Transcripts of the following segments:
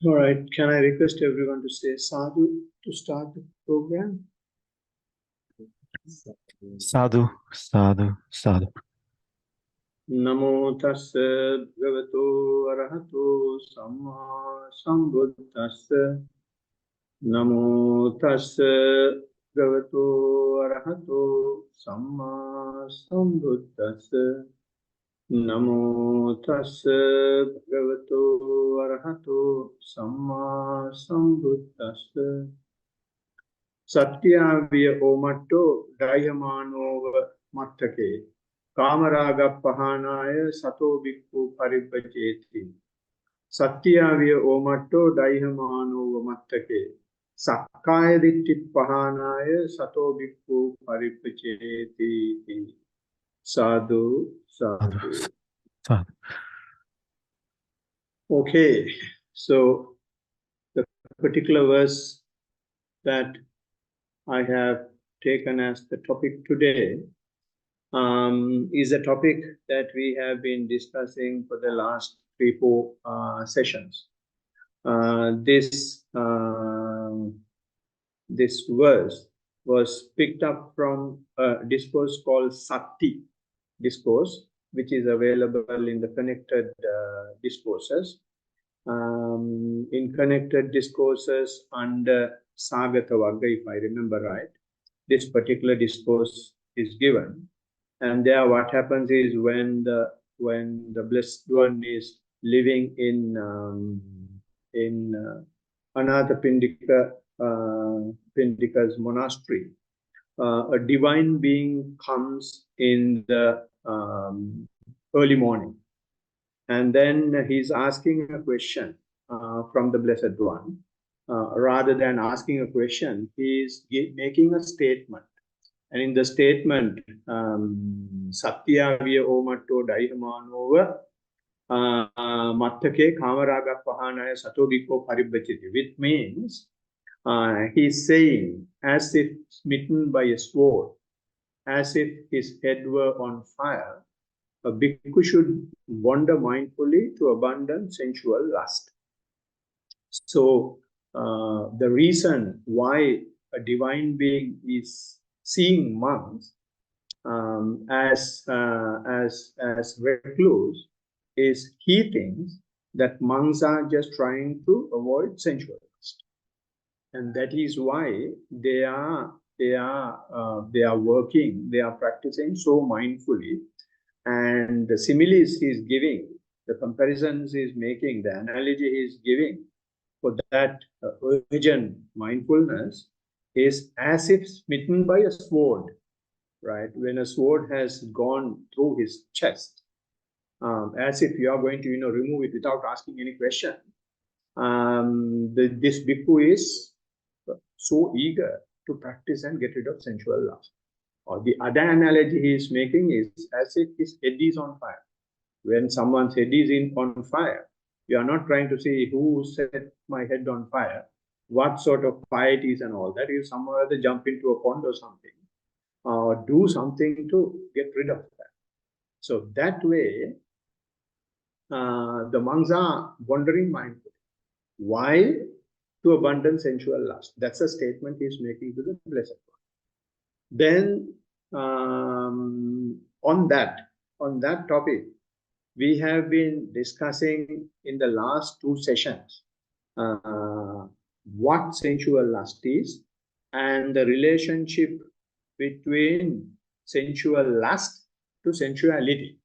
All right, can I request everyone to say sadhu to start the program? Sadhu, sadhu, sadhu. Namo tassa bhagavato arahato samma sambuddhassa. Namo tassa bhagavato arahato samma sambuddhassa. Namo tassa bhagavato arahato samma sambuddhassa. Satyaviya omatto dayamanova mattake. Kamaraga pahanaya sato bhikkhu paribhajeti. Satyaviya omatto dayamanova mattake. Sakkaya ditti pahanaya sato bhikkhu paribhajeti. Sadhu, sadhu. Sadhu. Okay, so the particular verse that I have taken as the topic today is a topic that we have been discussing for the last 3-4 sessions. This verse was picked up from a discourse called Sati discourse, which is available in the connected discourses. In connected discourses under Sagata Vagga, if I remember right, this particular discourse is given. And there what happens is when the Blessed One is living in Anatha Pindika's monastery, a divine being comes in the early morning. And then he's asking a question from the Blessed One. Rather than asking a question, he's making a statement. And in the statement, Satya Viya Omatto Daihamanova Mattake Kamaraga Pahanaya Satobiko Paribhachiti, which means he's saying, as if smitten by a sword, as if his head were on fire, a bhikkhu should wander mindfully to abundant sensual lust. So, the reason why a divine being is seeing monks as recluse is he thinks that monks are just trying to avoid sensual lust, and that is why they are working, they are practicing so mindfully. And the similes he is giving, the comparisons he is making, the analogy he is giving for that urgent mindfulness is as if smitten by a sword, right? When a sword has gone through his chest, as if you are going to, remove it without asking any question. This bhikkhu is so eager to practice and get rid of sensual lust. Or the other analogy he is making is as if his head is on fire. When someone's head is on fire, you are not trying to say who set my head on fire, what sort of fire it is and all that. You somewhere other jump into a pond or something, or do something to get rid of that. So that way, the monks are wandering mindfully. Why? To abandon sensual lust. That's a statement he's making to the Blessed One. Then, on that topic, we have been discussing in the last 2 sessions what sensual lust is and the relationship between sensual lust to sensuality,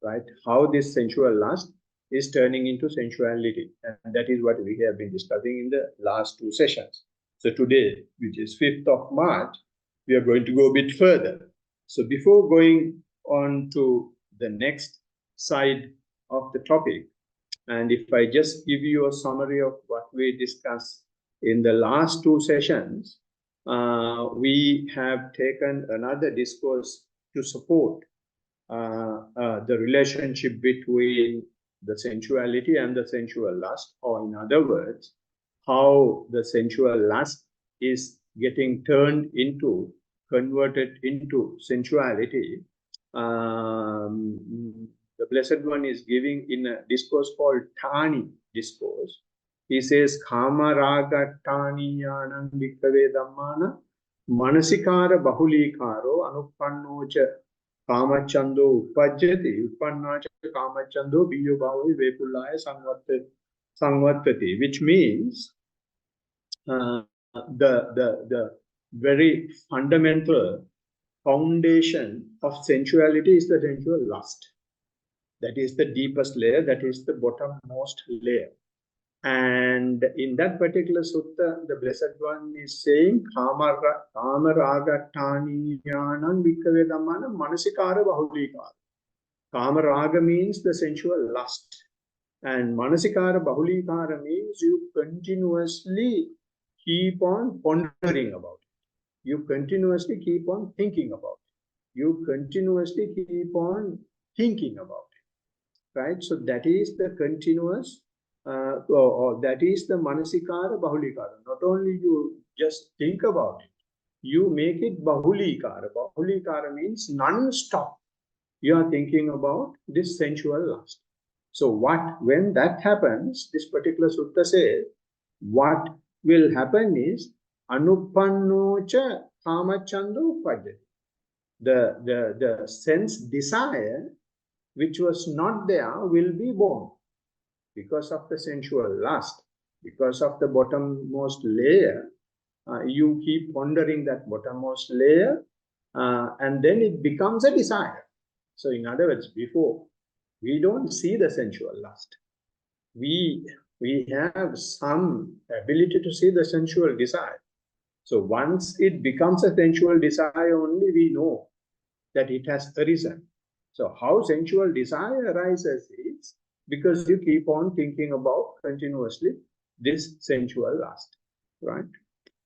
right? How this sensual lust is turning into sensuality. And that is what we have been discussing in the last 2 sessions. So today, which is 5th of March, we are going to go a bit further. So before going on to the next side of the topic, and if I just give you a summary of what we discussed in the last 2 sessions, we have taken another discourse to support the relationship between the sensuality and the sensual lust, or in other words, how the sensual lust is getting converted into sensuality. The Blessed One is giving in a discourse called Tani discourse, He says, Kama raga taniyanam bhikkave dhammana manasikara bahulikaro anupannocha kamachando upajyati uppannacha kamachando biyo bhavi vepulaya sangvattati, which means the very fundamental foundation of sensuality is the sensual lust. That is the deepest layer, that is the bottommost layer. And in that particular sutta, the Blessed One is saying, Kamaraga taniyanam bhikkave dhammana manasikara bahulikara. Kamaraga means the sensual lust. And manasikara bahulikara means you continuously keep on pondering about it. You continuously keep on thinking about it. You continuously keep on thinking about it. Right? So that is the continuous, or that is the manasikara bahulikara. Not only you just think about it, you make it bahulikara. Bahulikara means non-stop. You are thinking about this sensual lust. So when that happens, this particular sutta says, what will happen is anupannocha kamachando upajyati. The sense desire which was not there will be born because of the sensual lust, because of the bottommost layer. You keep pondering that bottommost layer, and then it becomes a desire. So in other words, before, we don't see the sensual lust. We have some ability to see the sensual desire. So once it becomes a sensual desire only, we know that it has arisen. So how sensual desire arises is because you keep on thinking about continuously this sensual lust, right?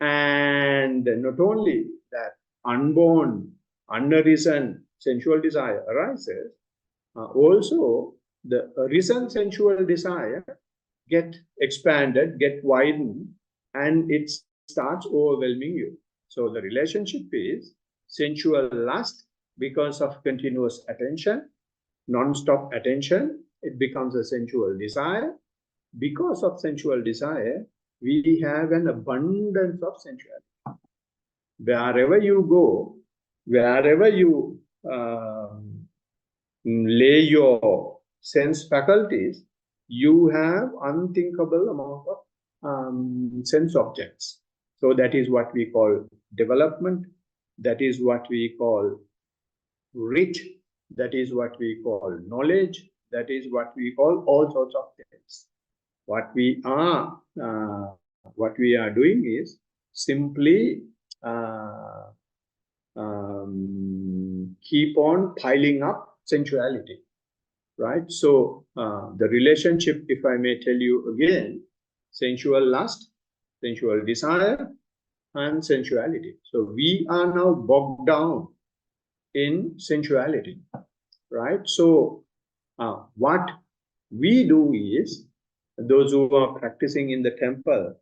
And not only that unborn, unarisen sensual desire arises, also the arisen sensual desire get expanded, get widened, and it starts overwhelming you. So the relationship is sensual lust because of continuous attention, non-stop attention, it becomes a sensual desire. Because of sensual desire, we have an abundance of sensuality. Wherever you go, wherever you lay your sense faculties, you have unthinkable amount of sense objects. So that is what we call development. That is what we call rich. That is what we call knowledge. That is what we call all sorts of things. What we are doing is simply keep on piling up sensuality, right? So the relationship, if I may tell you again, sensual lust, sensual desire, and sensuality. So we are now bogged down in sensuality, right? So what we do is, those who are practicing in the temple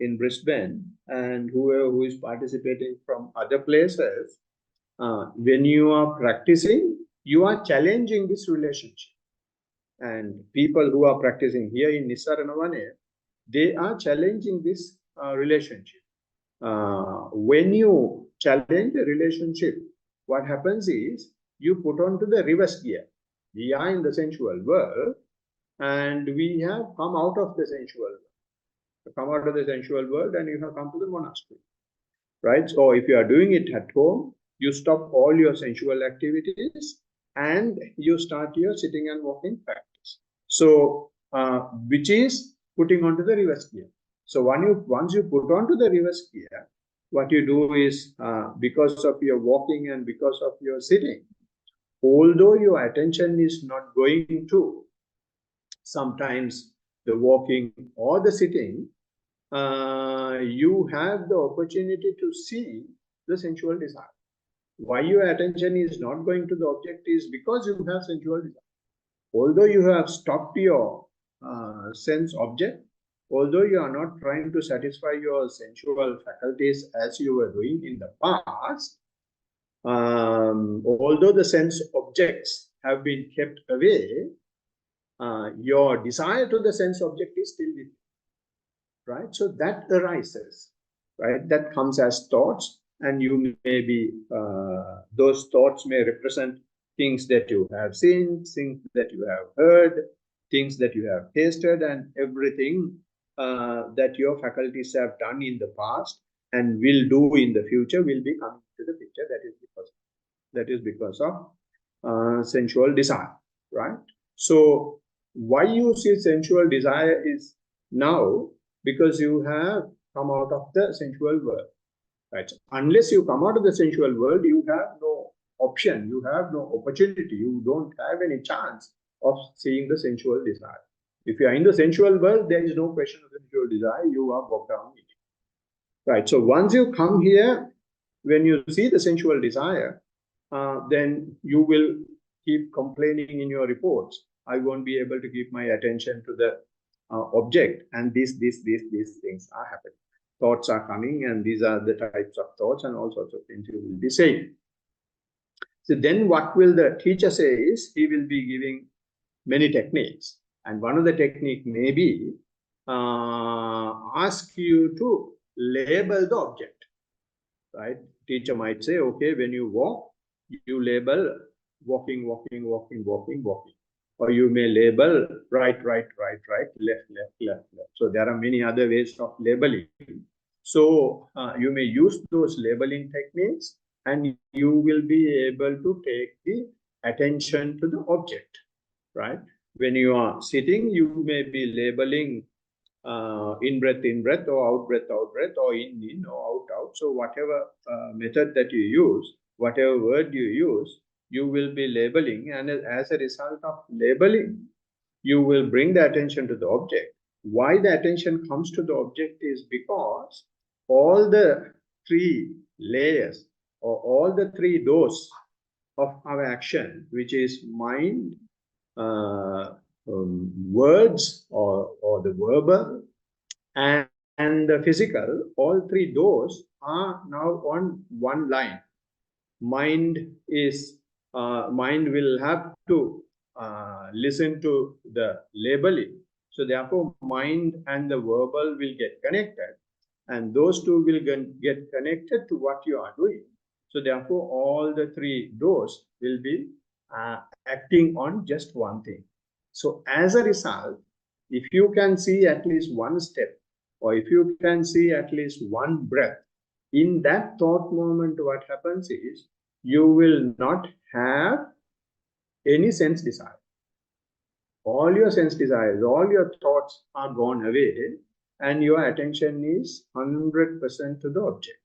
in Brisbane and whoever who is participating from other places, when you are practicing, you are challenging this relationship. And people who are practicing here in Nisaranawane, they are challenging this relationship. When you challenge the relationship, what happens is you put on to the reverse gear. We are in the sensual world, and we have come out of the sensual world. Come out of the sensual world, and you have come to the monastery, right? So if you are doing it at home, you stop all your sensual activities and you start your sitting and walking practice. So, which is putting onto the reverse gear. So once you put onto the reverse gear, what you do is, because of your walking and because of your sitting, although your attention is not going to sometimes the walking or the sitting, you have the opportunity to see the sensual desire. Why your attention is not going to the object is because you have sensual desire. Although you have stopped your sense object, although you are not trying to satisfy your sensual faculties as you were doing in the past, although the sense objects have been kept away, your desire to the sense object is still with you. right? So that arises, right? That comes as thoughts, and you may be, those thoughts may represent things that you have seen, things that you have heard, things that you have tasted, and everything that your faculties have done in the past and will do in the future will be coming to the picture. That is because of sensual desire, right? So why you see sensual desire is now because you have come out of the sensual world, right? Unless you come out of the sensual world, you have no option, you have no opportunity, you don't have any chance of seeing the sensual desire. If you are in the sensual world, there is no question of sensual desire, you are bogged down in it, right? So once you come here, when you see the sensual desire, then you will keep complaining in your reports. I won't be able to keep my attention to the object, and these things are happening. Thoughts are coming, and these are the types of thoughts, and all sorts of things you will be saying. So then what will the teacher say is, he will be giving many techniques. And one of the technique may be ask you to label the object, right? Teacher might say, okay, when you walk, you label walking, walking, walking, walking, walking. Or you may label right, right, right, right, left, left, left, left. So there are many other ways of labeling. So you may use those labeling techniques, and you will be able to take the attention to the object, right? When you are sitting, you may be labeling in breath, or out breath, or in, or out. So whatever method that you use, whatever word you use, you will be labeling, and as a result of labeling, you will bring the attention to the object. Why the attention comes to the object is because all the three layers, or all the three doors of our action, which is mind, words, or the verbal, and the physical, all three doors are now on one line. Mind will have to listen to the labeling. So therefore, mind and the verbal will get connected, and those two will get connected to what you are doing. So therefore, all the three doors will be acting on just one thing. So as a result, if you can see at least one step, or if you can see at least one breath, in that thought moment, what happens is you will not have any sense desire. All your sense desires, all your thoughts are gone away, and your attention is 100% to the object.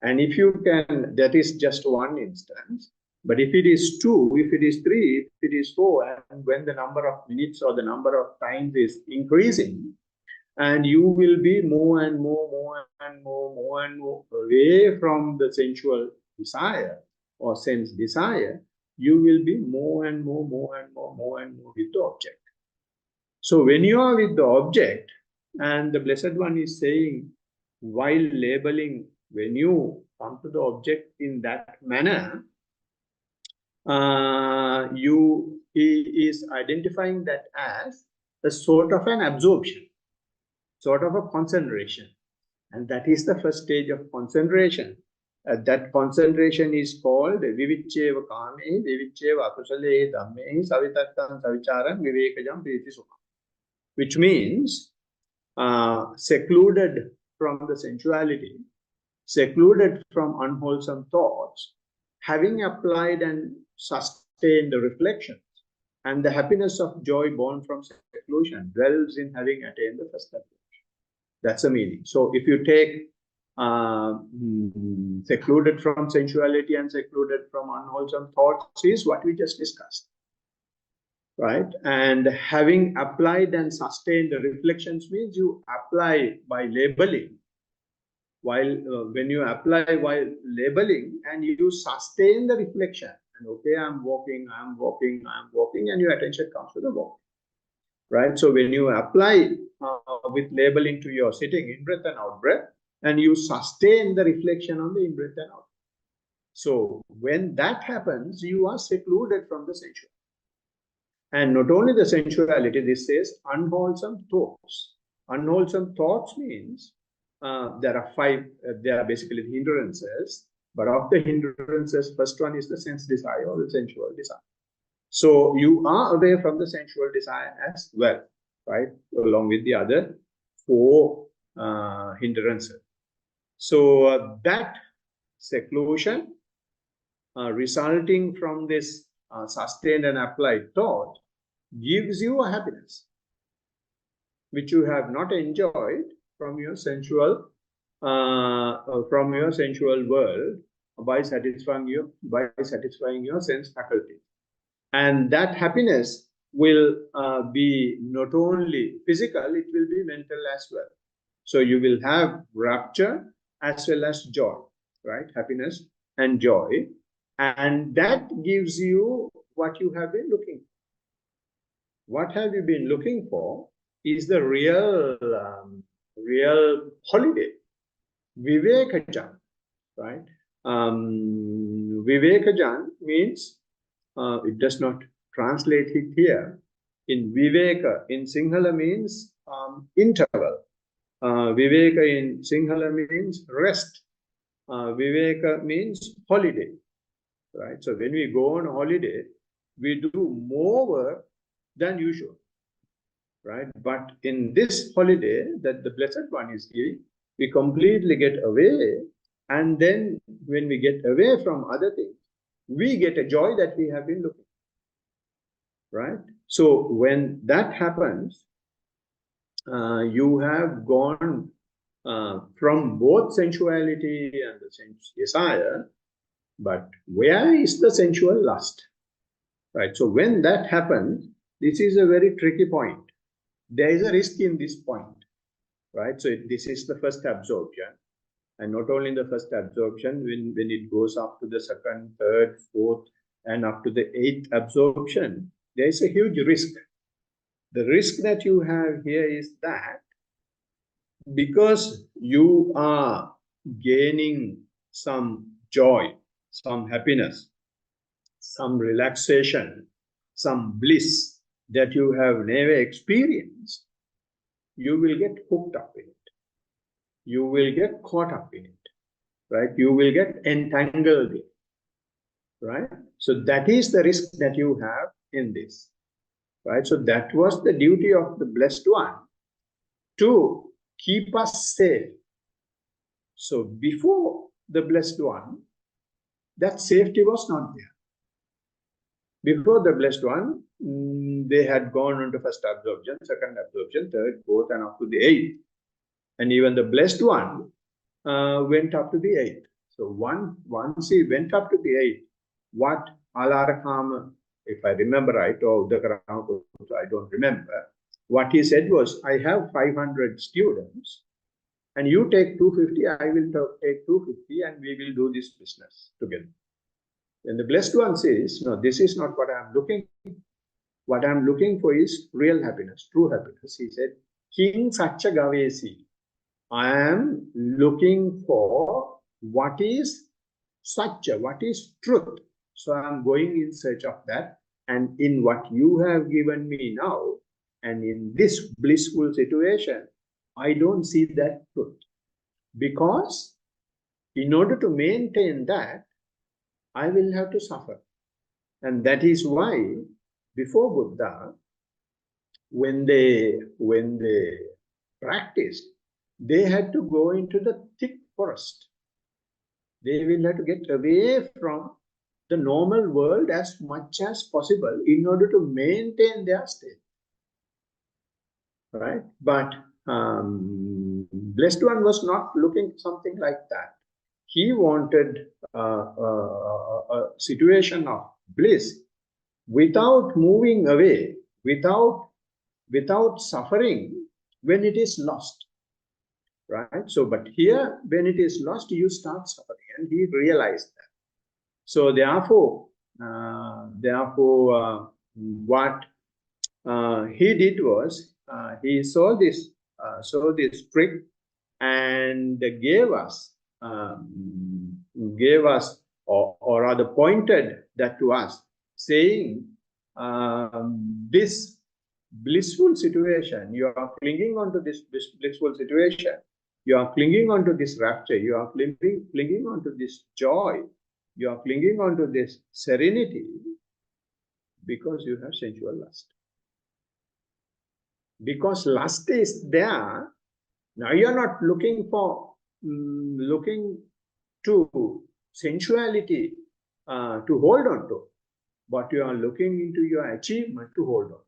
And if you can, that is just one instance. But if it is two, if it is three, if it is four, and when the number of minutes or the number of times is increasing, and you will be more and more away from the sensual desire or sense desire, you will be more and more with the object. So when you are with the object, and the Blessed One is saying, while labeling, when you come to the object in that manner, he is identifying that as a sort of an absorption, sort of a concentration. And that is the first stage of concentration. That concentration is called vivicheva kame, vivicheva akusale dhamme, savitattam savicharam, vivekajam priti sukha. Which means secluded from the sensuality, secluded from unwholesome thoughts, having applied and sustained the reflections, and the happiness of joy born from seclusion dwells in having attained the first level. That's the meaning. So if you take secluded from sensuality and secluded from unwholesome thoughts is what we just discussed, right? And having applied and sustained the reflections means you apply by labeling. While when you apply while labeling, and you sustain the reflection, and okay, I'm walking, and your attention comes to the walk, right? So when you apply with labeling to your sitting, in breath and out breath, and you sustain the reflection on the in breath and out. So when that happens, you are secluded from the sensuality. And not only the sensuality, this says unwholesome thoughts Unwholesome thoughts means there are five, they are basically the hindrances, but of the hindrances, first one is the sense desire or the sensual desire. So you are away from the sensual desire as well, right? Along with the other four hindrances. So that seclusion resulting from this sustained and applied thought gives you a happiness which you have not enjoyed from your sensual world by satisfying your sense faculty. And that happiness will be not only physical, it will be mental as well. So you will have rapture as well as joy, right? Happiness and joy. And that gives you what you have been looking for. What have you been looking for is the real holiday, Vivekajan, right? Vivekajan means, it does not translate it here. In Viveka, in Sinhala means interval. Viveka in Sinhala means rest. Viveka means holiday, right? So when we go on holiday, we do more work than usual, right? But in this holiday that the Blessed One is giving, we completely get away. And then when we get away from other things, we get a joy that we have been looking, right? So when that happens, you have gone from both sensuality and the sense desire, but where is the sensual lust, right? So when that happens, this is a very tricky point. There is a risk in this point, right? So this is the first absorption. And not only in the first absorption, when it goes up to the second, third, fourth, and up to the eighth absorption, there is a huge risk. The risk that you have here is that because you are gaining some joy, some happiness, some relaxation, some bliss that you have never experienced, you will get hooked up in it. You will get caught up in it, right? You will get entangled in it, right? So that is the risk that you have in this, right? So that was the duty of the Blessed One, to keep us safe. So before the Blessed One, that safety was not there. Before the Blessed One, they had gone into first absorption, second absorption, third, fourth, and up to the eighth. And even the Blessed One went up to the eighth. So once he went up to the eighth, what Alarakama, if I remember right, or Udakarama, I don't remember, what he said was, I have 500 students, and you take 250, I will take 250, and we will do this business together. And the Blessed One says, no, this is not what I am looking for. What I am looking for is real happiness, true happiness. He said, King Satcha Gavesi. I am looking for what is Satcha, what is truth. So I am going in search of that. And in what you have given me now, and in this blissful situation, I don't see that truth. Because in order to maintain that, I will have to suffer. And that is why before Buddha, when they practiced, they had to go into the thick forest. They will have to get away from the normal world as much as possible in order to maintain their state, right? But Blessed One was not looking something like that. He wanted a situation of bliss without moving away, without suffering when it is lost, right? So, but here, when it is lost, you start suffering, and he realized that. So, therefore, what he did was he saw this trick and gave us, or rather pointed that to us, saying, this blissful situation. You are clinging onto this blissful situation. You are clinging onto this rapture. You are clinging onto this joy. You are clinging onto this serenity because you have sensual lust. Because lust is there, now you are not looking for looking to sensuality to hold on to, but you are looking into your achievement to hold on.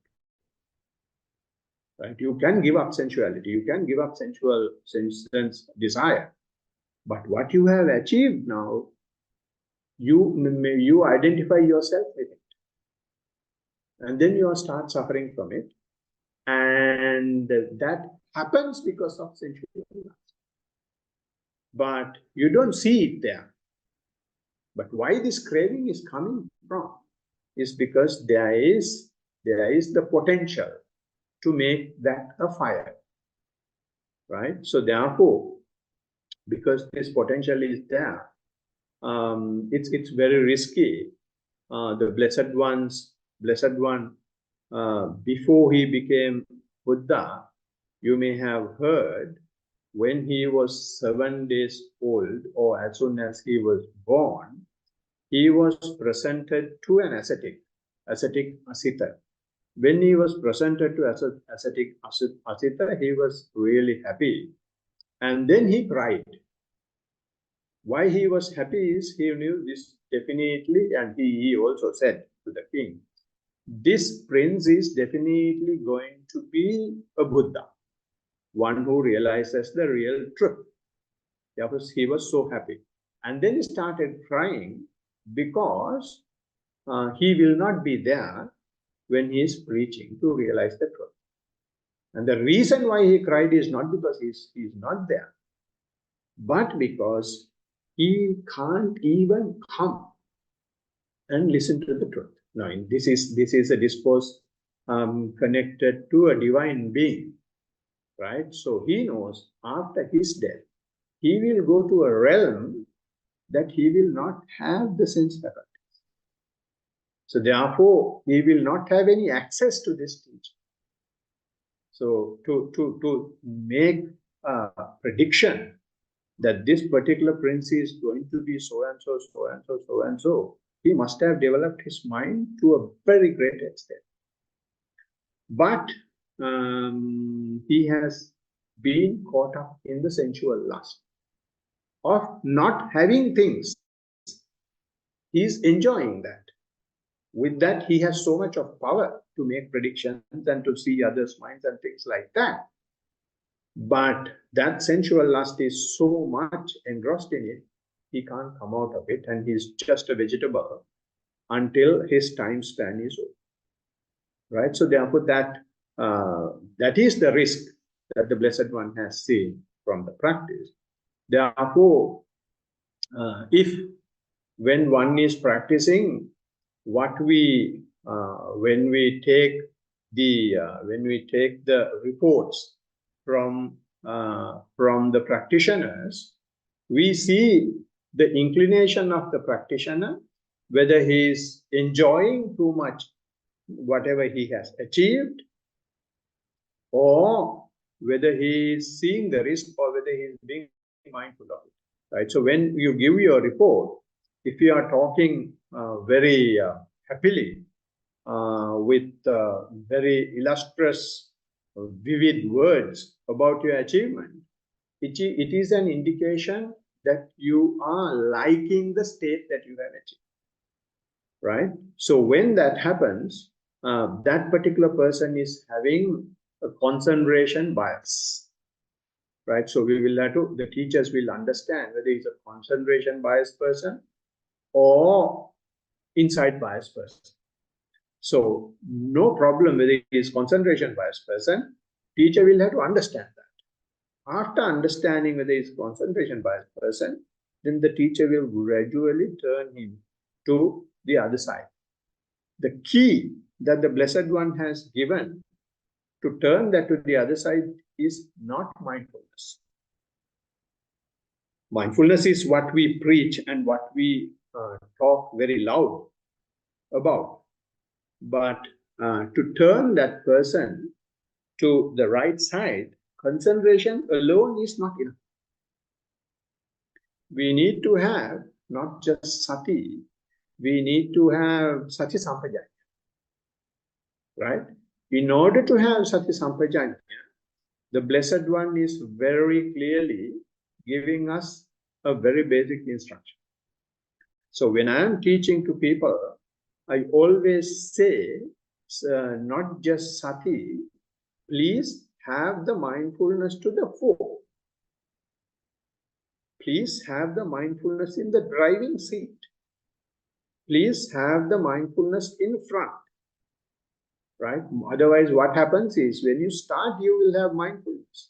Right? You can give up sensuality, you can give up sensual sense desire, but what you have achieved now, you identify yourself with it, and then you start suffering from it, and that happens because of sensuality. But you don't see it there. But why this craving is coming from is because there is the potential to make that a fire, right? So therefore, because this potential is there, it's very risky. The blessed one, before he became Buddha, you may have heard, when he was 7 days old, or as soon as he was born, he was presented to an ascetic Asita. When he was presented to ascetic Asita, he was really happy. And then he cried. Why he was happy is he knew this definitely, and he also said to the king, this prince is definitely going to be a Buddha, one who realizes the real truth. Therefore, he was so happy. And then he started crying because he will not be there when he is preaching to realize the truth. And the reason why he cried is not because he's not there, but because he can't even come and listen to the truth. Now, this is a discourse connected to a divine being, right? So he knows after his death, he will go to a realm that he will not have the sense faculties. So therefore, he will not have any access to this teaching. So to make a prediction that this particular prince is going to be so and so, so and so, so and so, he must have developed his mind to a very great extent. But he has been caught up in the sensual lust of not having things. He is enjoying that. With that, he has so much of power to make predictions and to see others' minds and things like that. But that sensual lust is so much engrossed in it, he can't come out of it, and he's just a vegetable until his time span is over. Right? So therefore, that is the risk that the Blessed One has seen from the practice. Therefore, if when one is practicing, when we take the reports from the practitioners, we see the inclination of the practitioner, whether he is enjoying too much whatever he has achieved, or whether he is seeing the risk, or whether he is being mindful of it. Right? So when you give your report, if you are talking very happily, with very illustrious, vivid words about your achievement, it is an indication that you are liking the state that you have achieved. Right? So when that happens, that particular person is having a concentration bias. Right? So the teachers will understand whether he's a concentration biased person or insight biased person. So no problem whether he is concentration biased person, teacher will have to understand that. After understanding whether he is concentration biased person, then the teacher will gradually turn him to the other side. The key that the Blessed One has given to turn that to the other side is not mindfulness. Mindfulness is what we preach and what we talk very loud about. But to turn that person to the right side, concentration alone is not enough. We need to have not just sati, we need to have sati sampajanya, right? In order to have sati sampajanya, the Blessed One is very clearly giving us a very basic instruction. So when I am teaching to people, I always say, not just sati, please have the mindfulness to the fore. Please have the mindfulness in the driving seat. Please have the mindfulness in front, right? Otherwise, what happens is when you start, you will have mindfulness.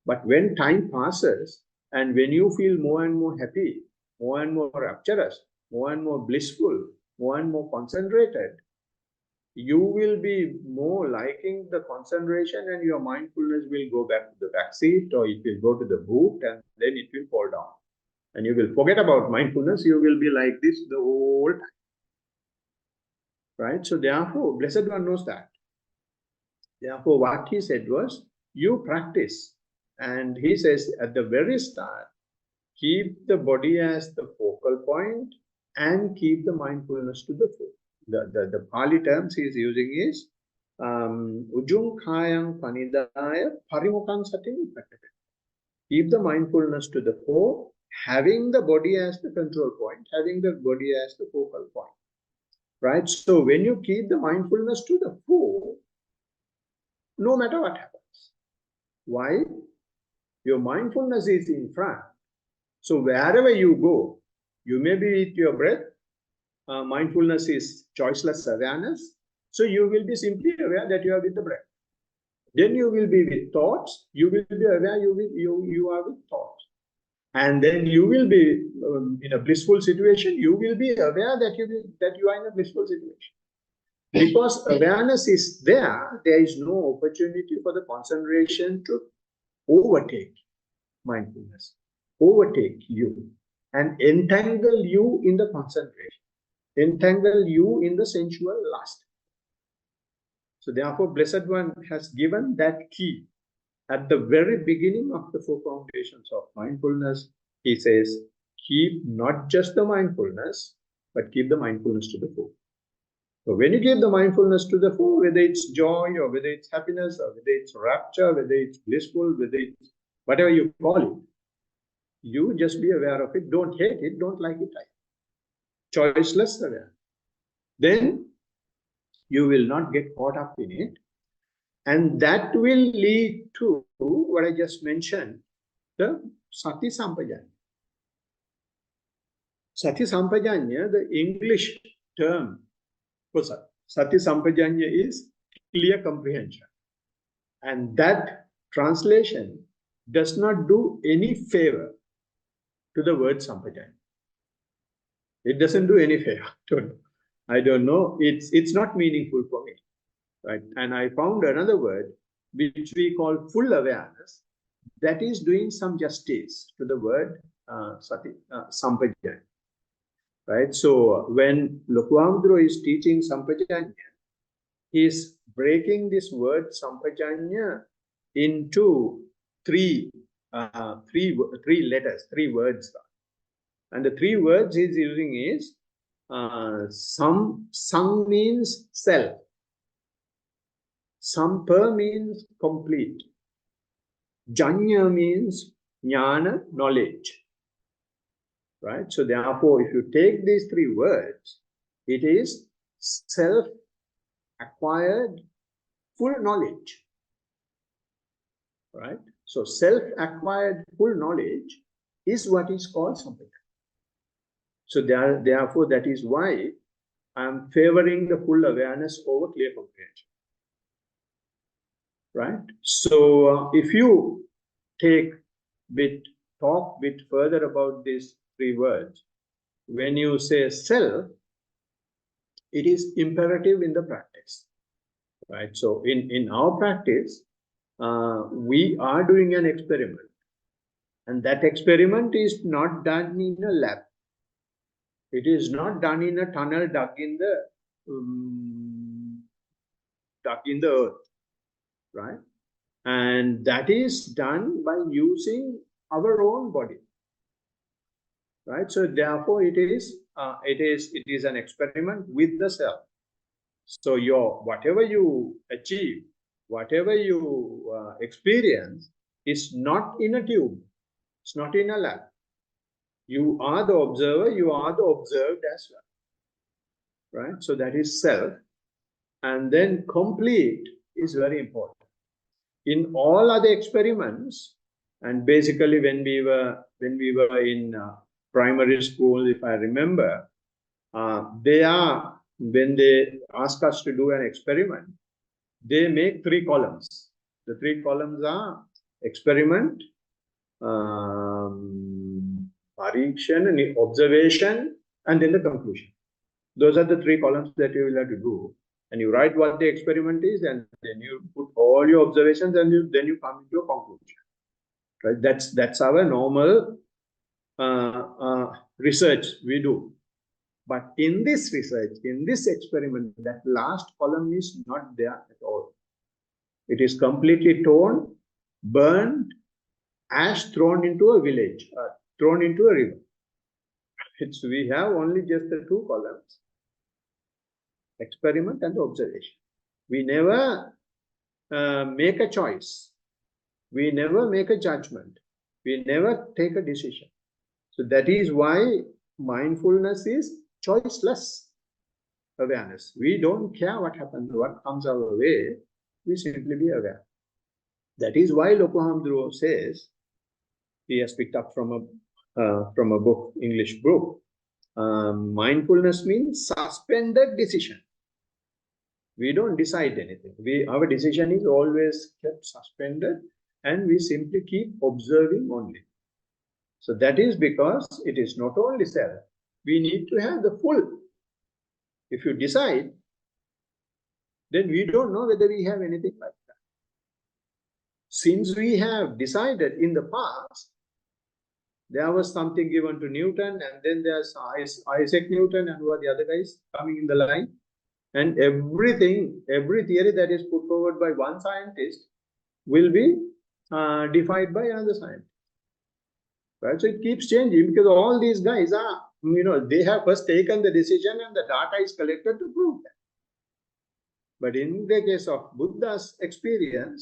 But when time passes and when you feel more and more happy, more and more rapturous, more and more blissful, more and more concentrated, you will be more liking the concentration and your mindfulness will go back to the back seat or it will go to the boot and then it will fall down. And you will forget about mindfulness. You will be like this the whole time. Right? So therefore, Blessed One knows that. Therefore, what he said was, you practice. And he says at the very start, keep the body as the focal point and keep the mindfulness to the fore. The Pali terms he is using is ujung khayang panidaya parimukang satim. Keep the mindfulness to the fore, having the body as the control point, having the body as the focal point. Right? So when you keep the mindfulness to the fore, no matter what happens. Why? Your mindfulness is in front. So wherever you go, you may be with your breath. Mindfulness is choiceless awareness. So you will be simply aware that you are with the breath. Then you will be with thoughts. You will be aware you are with thoughts. And then you will be in a blissful situation. You will be aware that you are in a blissful situation. Because awareness is there is no opportunity for the concentration to overtake mindfulness, overtake you, and entangle you in the concentration, entangle you in the sensual lust. So therefore, Blessed One has given that key at the very beginning of the four foundations of mindfulness. He says, keep not just the mindfulness, but keep the mindfulness to the fore. So when you give the mindfulness to the fore, whether it's joy or whether it's happiness or whether it's rapture, whether it's blissful, whether it's whatever you call it, you just be aware of it. Don't hate it, don't like it. Choiceless aware. Then you will not get caught up in it. And that will lead to what I just mentioned, the Sati Sampajanya. Sati Sampajanya, the English term for Sati Sampajanya is clear comprehension. And that translation does not do any favor to the word Sampajanya. It doesn't do any favor. I don't know. It's not meaningful for me. Right? And I found another word which we call full awareness that is doing some justice to the word Sati Sampajanya. Right? So when Lokuamdro is teaching Sampajanya, he is breaking this word Sampajanya into three letters, three words. And the three words he's using is Sang means self. Sampa means complete. Janya means jnana, knowledge. Right? So therefore, if you take these three words, it is self-acquired full knowledge. Right? So self-acquired full knowledge is what is called Sampajanya. So therefore, that is why I am favoring the full awareness over clear comprehension. Right? So if you talk bit further about these three words, when you say self, it is imperative in the practice. Right? So in our practice, we are doing an experiment. And that experiment is not done in a lab. It is not done in a tunnel dug in the dug in the earth, right? And that is done by using our own body, right? So therefore, it is an experiment with the self. So whatever you achieve, whatever you experience, is not in a tube. It's not in a lab. You are the observer. You are the observed as well, right? So that is self. And then complete is very important. In all other experiments, and basically when we were in primary school, if I remember, when they ask us to do an experiment, they make 3 columns. The 3 columns are experiment, parikshan, and observation, and then the conclusion. Those are the 3 columns that you will have to do. And you write what the experiment is, and then you put all your observations, and then you come into a conclusion. Right? That's our normal research we do. But in this research, in this experiment, that last column is not there at all. It is completely torn, burned, ash thrown into a village, thrown into a river. We have only just the 2 columns, experiment and observation. We never make a choice. We never make a judgment. We never take a decision. So that is why mindfulness is choiceless awareness. We don't care what happens, what comes our way. We simply be aware. That is why Lokohamdro says, he has picked up from a book, English book, mindfulness means suspended decision. We don't decide anything. Our decision is always kept suspended, and we simply keep observing only. So that is because it is not only self. We need to have the full. If you decide, then we don't know whether we have anything like that. Since we have decided in the past, there was something given to Newton, and then there's Isaac Newton, and who are the other guys coming in the line? And every theory that is put forward by one scientist will be defied by another scientist. Right? So it keeps changing because all these guys are, they have first taken the decision and the data is collected to prove that. But in the case of Buddha's experiment,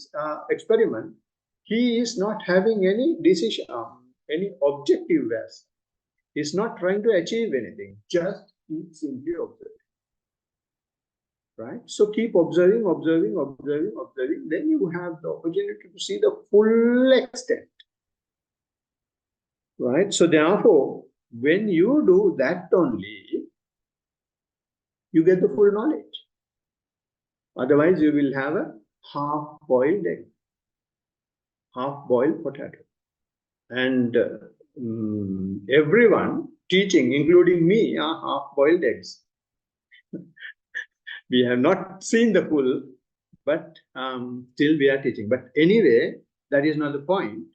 he is not having any decision, any objective as. He's not trying to achieve anything, just keep simply observing. Right? So keep observing, observing, observing, observing. Then you have the opportunity to see the full extent. Right? So therefore, when you do that only, you get the full knowledge. Otherwise, you will have a half-boiled egg, half-boiled potato. And everyone teaching, including me, are half-boiled eggs. We have not seen the full, but still we are teaching. But anyway, that is not the point.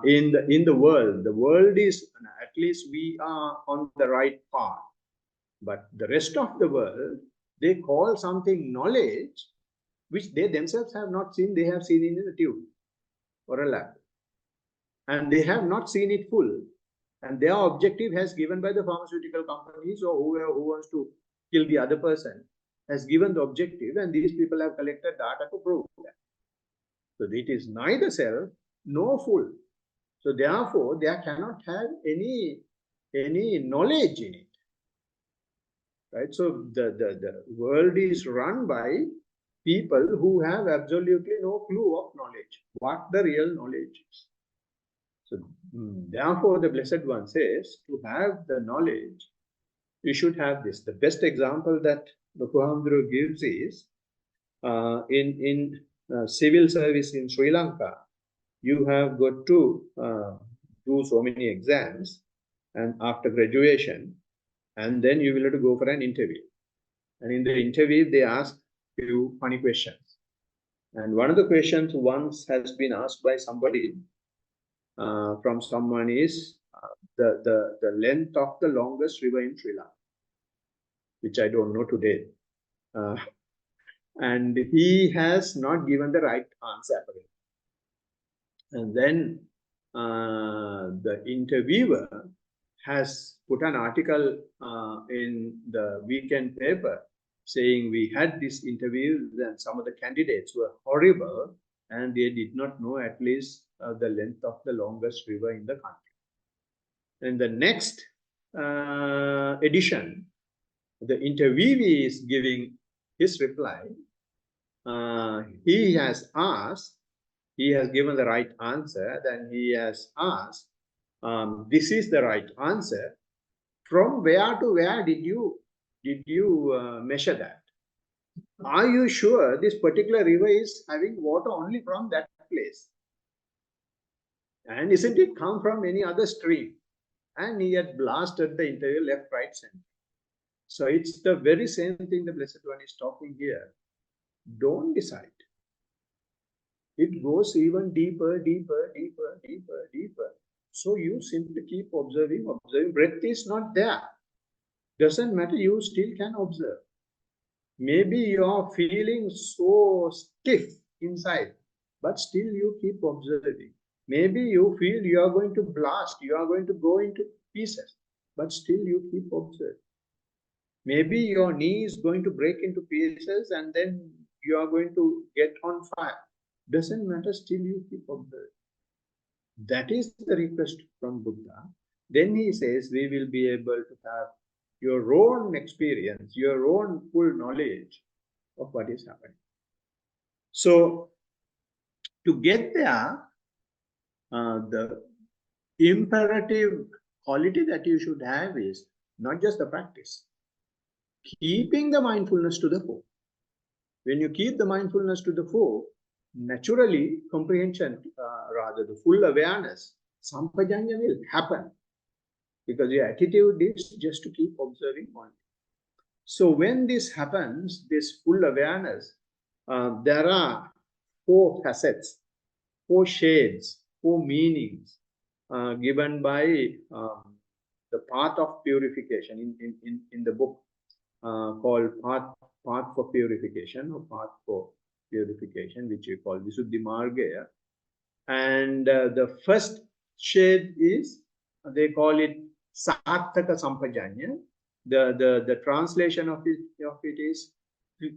In the world is, at least we are on the right path. But the rest of the world, they call something knowledge, which they themselves have not seen. They have seen it in a tube or a lab. And they have not seen it full. And their objective has given by the pharmaceutical companies or whoever who wants to kill the other person has given the objective, and these people have collected data to prove that. So it is neither self nor full. So therefore, there cannot have any knowledge in it. Right? So the world is run by people who have absolutely no clue of knowledge, what the real knowledge is. So therefore, the Blessed One says, to have the knowledge, you should have this. The best example that Lokohamdro gives is in civil service in Sri Lanka, you have got to do so many exams, and after graduation, and then you will have to go for an interview. And in the interview, they ask you funny questions. And one of the questions once has been asked by somebody from someone is the length of the longest river in Sri Lanka, which I don't know today. and he has not given the right answer apparently. And then the interviewer has put an article in the weekend paper saying we had this interview and some of the candidates were horrible and they did not know at least the length of the longest river in the country. In the next edition, the interviewee is giving his reply. He has asked, he has given the right answer, then he has asked, this is the right answer. From where to where did you measure that? Are you sure this particular river is having water only from that place? And isn't it come from any other stream? And he had blasted the interview left, right, center. So it's the very same thing the Blessed One is talking here. Don't decide. It goes even deeper, deeper, deeper, deeper, deeper. So you simply keep observing, observing. Breath is not there. Doesn't matter, you still can observe. Maybe you are feeling so stiff inside, but still you keep observing. Maybe you feel you are going to blast, you are going to go into pieces, but still you keep observing. Maybe your knee is going to break into pieces and then you are going to get on fire. Doesn't matter, still you keep observing. That is the request from Buddha. Then he says we will be able to have your own experience, your own full knowledge of what is happening. So to get there, the imperative quality that you should have is not just the practice, keeping the mindfulness to the fore. When you keep the mindfulness to the fore, naturally comprehension, rather the full awareness, sampajanya will happen because your attitude is just to keep observing only. So when this happens, this full awareness, there are 4 facets, 4 shades, 4 meanings given by the path of purification in the book called path for purification or path for purification, which we call Visuddhi Margaya. And the first shade is, they call it Sarthaka Sampajanya. The translation of it is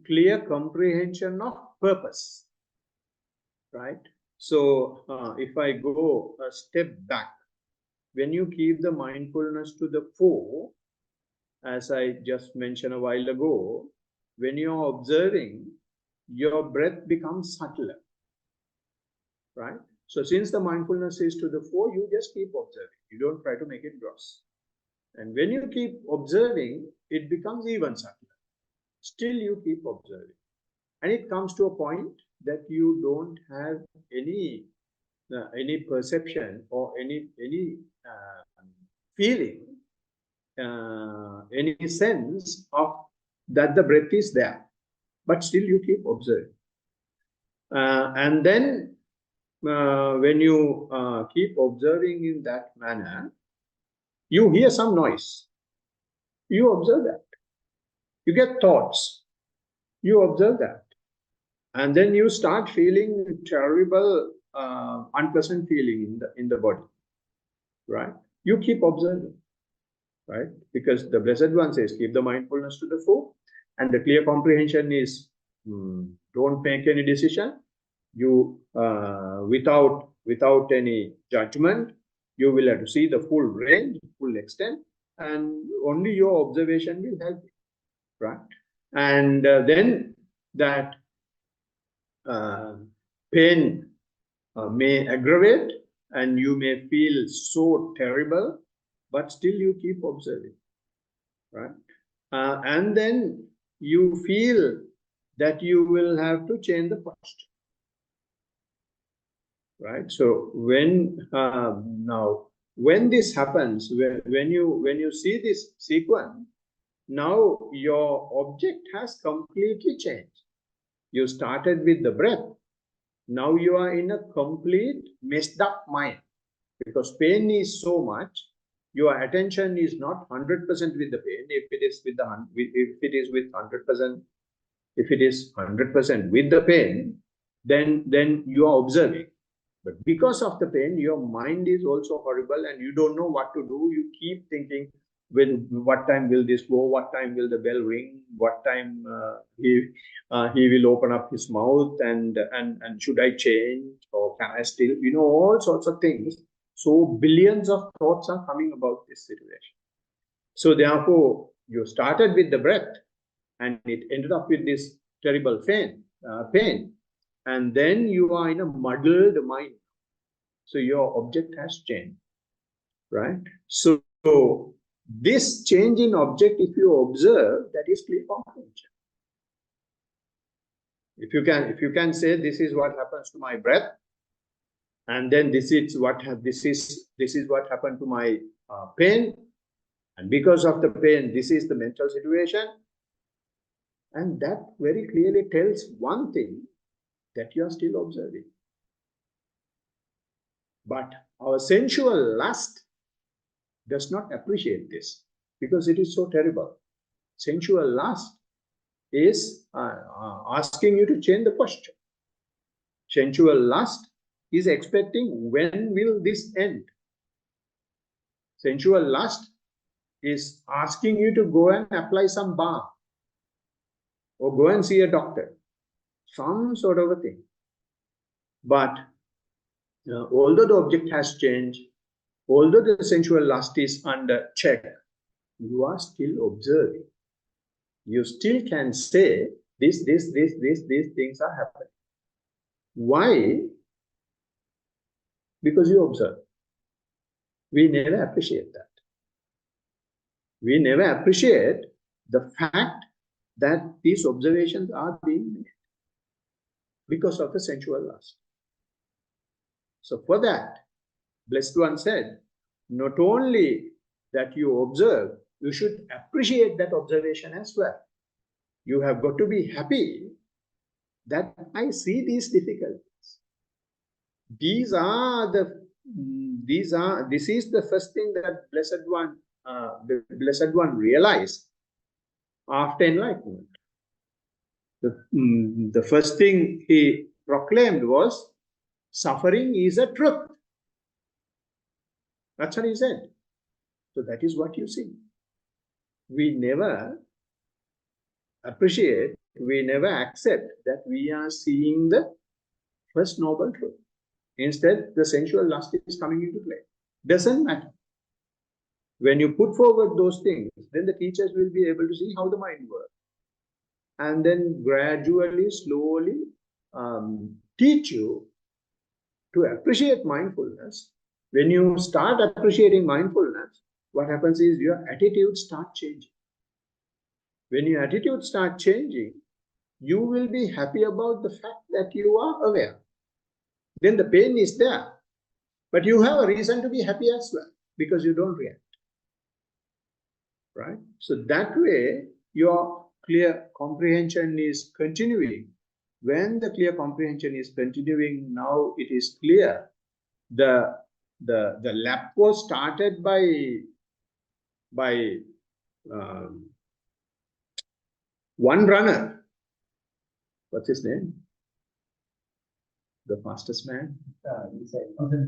clear comprehension of purpose, right? So if I go a step back, when you keep the mindfulness to the fore, as I just mentioned a while ago, when you're observing, your breath becomes subtler, right? So since the mindfulness is to the fore, you just keep observing. You don't try to make it gross. And when you keep observing, it becomes even subtler. Still you keep observing. And it comes to a point that you don't have any perception or any feeling, any sense of that the breath is there, but still you keep observing. And then when you keep observing in that manner, you hear some noise. You observe that. You get thoughts. You observe that. And then you start feeling terrible, unpleasant feeling in the body, right? You keep observing, right? Because the Blessed One says, keep the mindfulness to the fore. And the clear comprehension is, don't make any decision. You, without any judgment, you will have to see the full range, full extent, and only your observation will help you, right? And then that pain may aggravate and you may feel so terrible, but still you keep observing, right? And then you feel that you will have to change the posture, right? So when now when this happens, when you see this sequence, now your object has completely changed. You started with the breath. Now you are in a complete messed up mind because pain is so much. Your attention is not 100% with the pain. If it is with 100% If it is 100% with the pain, then you are observing. But because of the pain, your mind is also horrible and you don't know what to do. You keep thinking, what time will this go? What time will the bell ring? What time he will open up his mouth? And should I change or can I still? All sorts of things. So billions of thoughts are coming about this situation. So therefore, you started with the breath, and it ended up with this terrible pain, and then you are in a muddled mind. So your object has changed, right? So this change in object, if you observe, that is clear comprehension. If you can say this is what happens to my breath, and then this is what happened to my pain, and because of the pain, this is the mental situation, and that very clearly tells one thing, that you are still observing. But our sensual lust does not appreciate this because it is so terrible. Sensual lust is asking you to change the posture. Sensual lust is expecting, when will this end? Sensual lust is asking you to go and apply some balm or go and see a doctor, some sort of a thing. But although the object has changed, although the sensual lust is under check, you are still observing. You still can say, these things are happening. Why? Because you observe. We never appreciate that. We never appreciate the fact that these observations are being made because of the sensual lust. So for that, Blessed One said, not only that you observe, you should appreciate that observation as well. You have got to be happy that I see these difficulties. This is the first thing that Blessed One realized after enlightenment. The first thing he proclaimed was, suffering is a truth. That's what he said. So that is what you see. We never appreciate, we never accept that we are seeing the first noble truth. Instead, the sensual lust is coming into play. Doesn't matter. When you put forward those things, then the teachers will be able to see how the mind works. And then gradually, slowly teach you to appreciate mindfulness. When you start appreciating mindfulness, what happens is your attitude starts changing. When your attitude starts changing, you will be happy about the fact that you are aware. Then the pain is there, but you have a reason to be happy as well because you don't react. Right? So that way, your clear comprehension is continuing. When the clear comprehension is continuing, now it is clear. The lap was started by one runner. What's his name? The fastest man?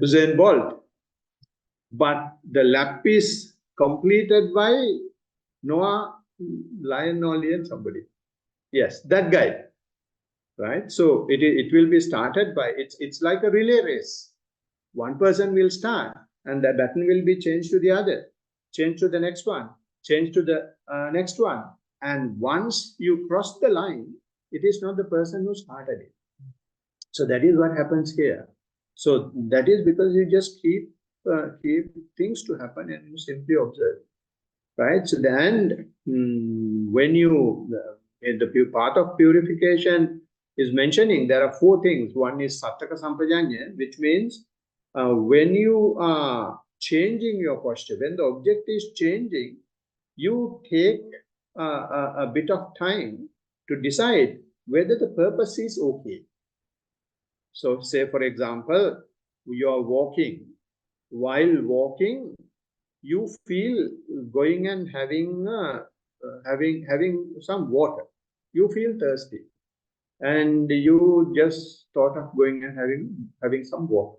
Usain Bolt. But the lap is completed by Noah, Lion, somebody. Yes, that guy. Right? So it will be started by, it's like a relay race. One person will start and the button will be changed to the other, change to the next one, change to the next one. And once you cross the line, it is not the person who started it. So that is what happens here. So that is because you just keep things to happen and you simply observe. Right? So then when you, the path of purification is mentioning there are 4 things. One is Sattaka Sampajanya, which means when you are changing your posture, when the object is changing, you take a bit of time to decide whether the purpose is okay. So say, for example, you are walking. While walking, you feel going and having some water. you feel thirsty, and you just thought of going and having some water.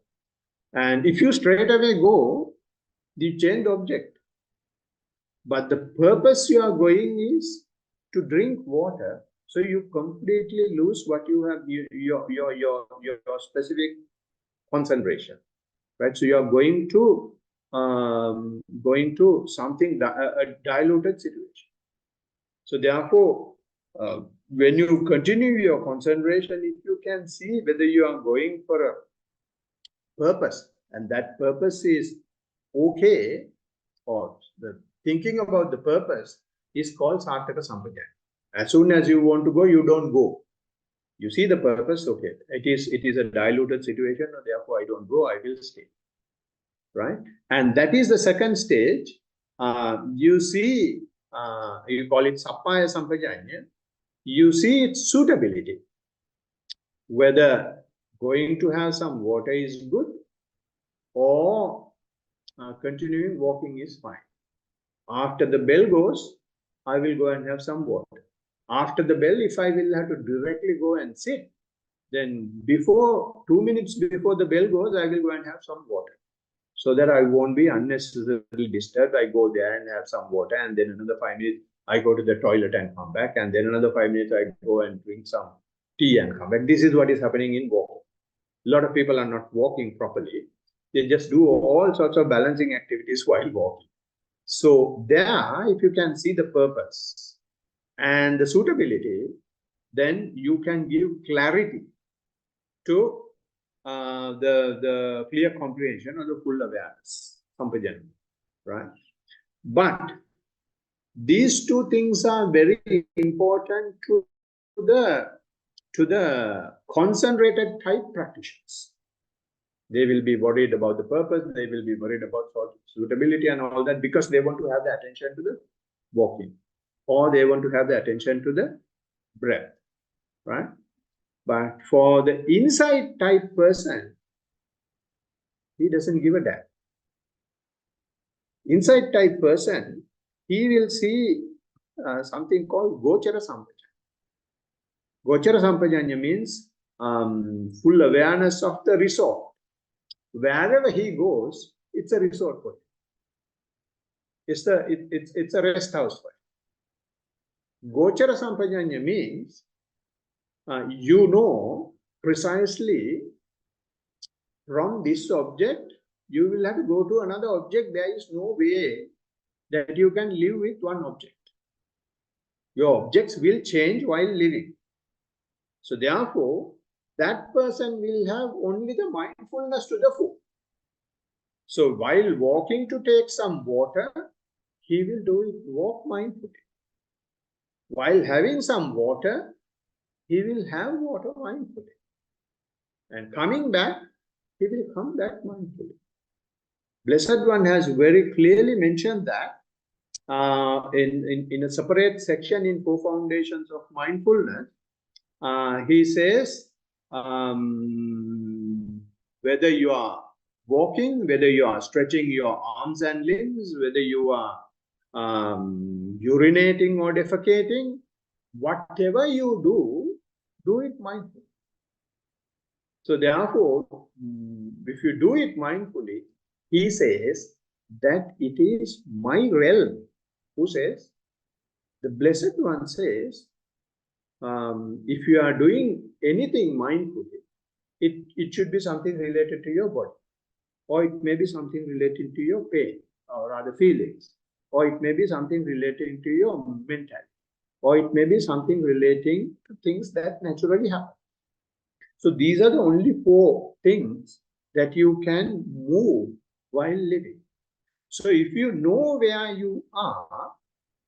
And if you straight away go, you change the object. But the purpose you are going is to drink water, so you completely lose what you have, your specific concentration, right? So you are going to something, a diluted situation. So therefore, when you continue your concentration, if you can see whether you are going for a purpose, and that purpose is okay, or the thinking about the purpose is called Sarthaka Sampajanya. As soon as you want to go, you don't go. You see the purpose, okay, it is a diluted situation, therefore I don't go, I will stay. Right? And that is the second stage. You see, you call it Sappaya Sampajanya. You see its suitability, whether going to have some water is good or continuing walking is fine. After the bell goes, I will go and have some water. After the bell, if I will have to directly go and sit, then 2 minutes before the bell goes, I will go and have some water, so that I won't be unnecessarily disturbed. I go there and have some water, and then another 5 minutes, I go to the toilet and come back, and then another 5 minutes, I go and drink some tea and come back. This is what is happening in walking. A lot of people are not walking properly. They just do all sorts of balancing activities while walking. So there, if you can see the purpose and the suitability, then you can give clarity to the clear comprehension or the full awareness, sampajanya, right? But these two things are very important to the concentrated type practitioners. They will be worried about the purpose, they will be worried about suitability and all that, because they want to have the attention to the walking, or they want to have the attention to the breath, right? But for the insight type person, he doesn't give a damn. Insight type person, he will see something called Gochara Sampajanya. Gochara Sampajanya means full awareness of the resort. Wherever he goes, it's a resort for him. It's a rest house for him. Gochara Sampajanya means you know precisely from this object, you will have to go to another object. There is no way that you can live with one object. Your objects will change while living. So therefore, that person will have only the mindfulness to the full. So while walking to take some water, he will walk mindfully. While having some water, he will have water mindfully. And coming back, he will come back mindfully. Blessed One has very clearly mentioned that in a separate section in Four Foundations of Mindfulness. He says, whether you are walking, whether you are stretching your arms and limbs, whether you are urinating or defecating, whatever you do it mindfully. So therefore, if you do it mindfully, he says that it is my realm. Who says? The Blessed One says, if you are doing anything mindfully, it should be something related to your body, or it may be something related to your pain or other feelings, or it may be something relating to your mentality, or it may be something relating to things that naturally happen. So these are the only 4 things that you can move while living. So if you know where you are,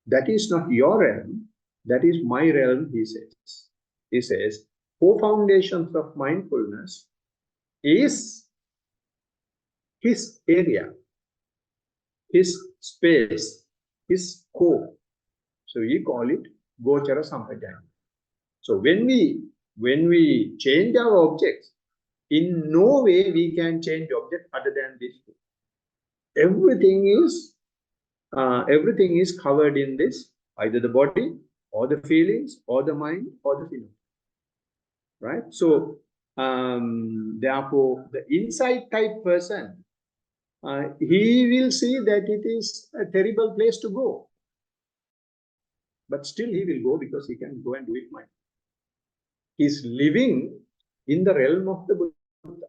that is not your realm, that is my realm, he says. He says, 4 foundations of mindfulness is his area, his space, his scope. So we call it Gochara Sampajanya. So when we change our objects, in no way we can change object other than this. Everything is covered in this, either the body or the feelings, or the mind, or the feeling. Right? So, therefore, the insight type person, he will see that it is a terrible place to go. But still he will go because he can go and do it mind. He's living in the realm of the Buddha.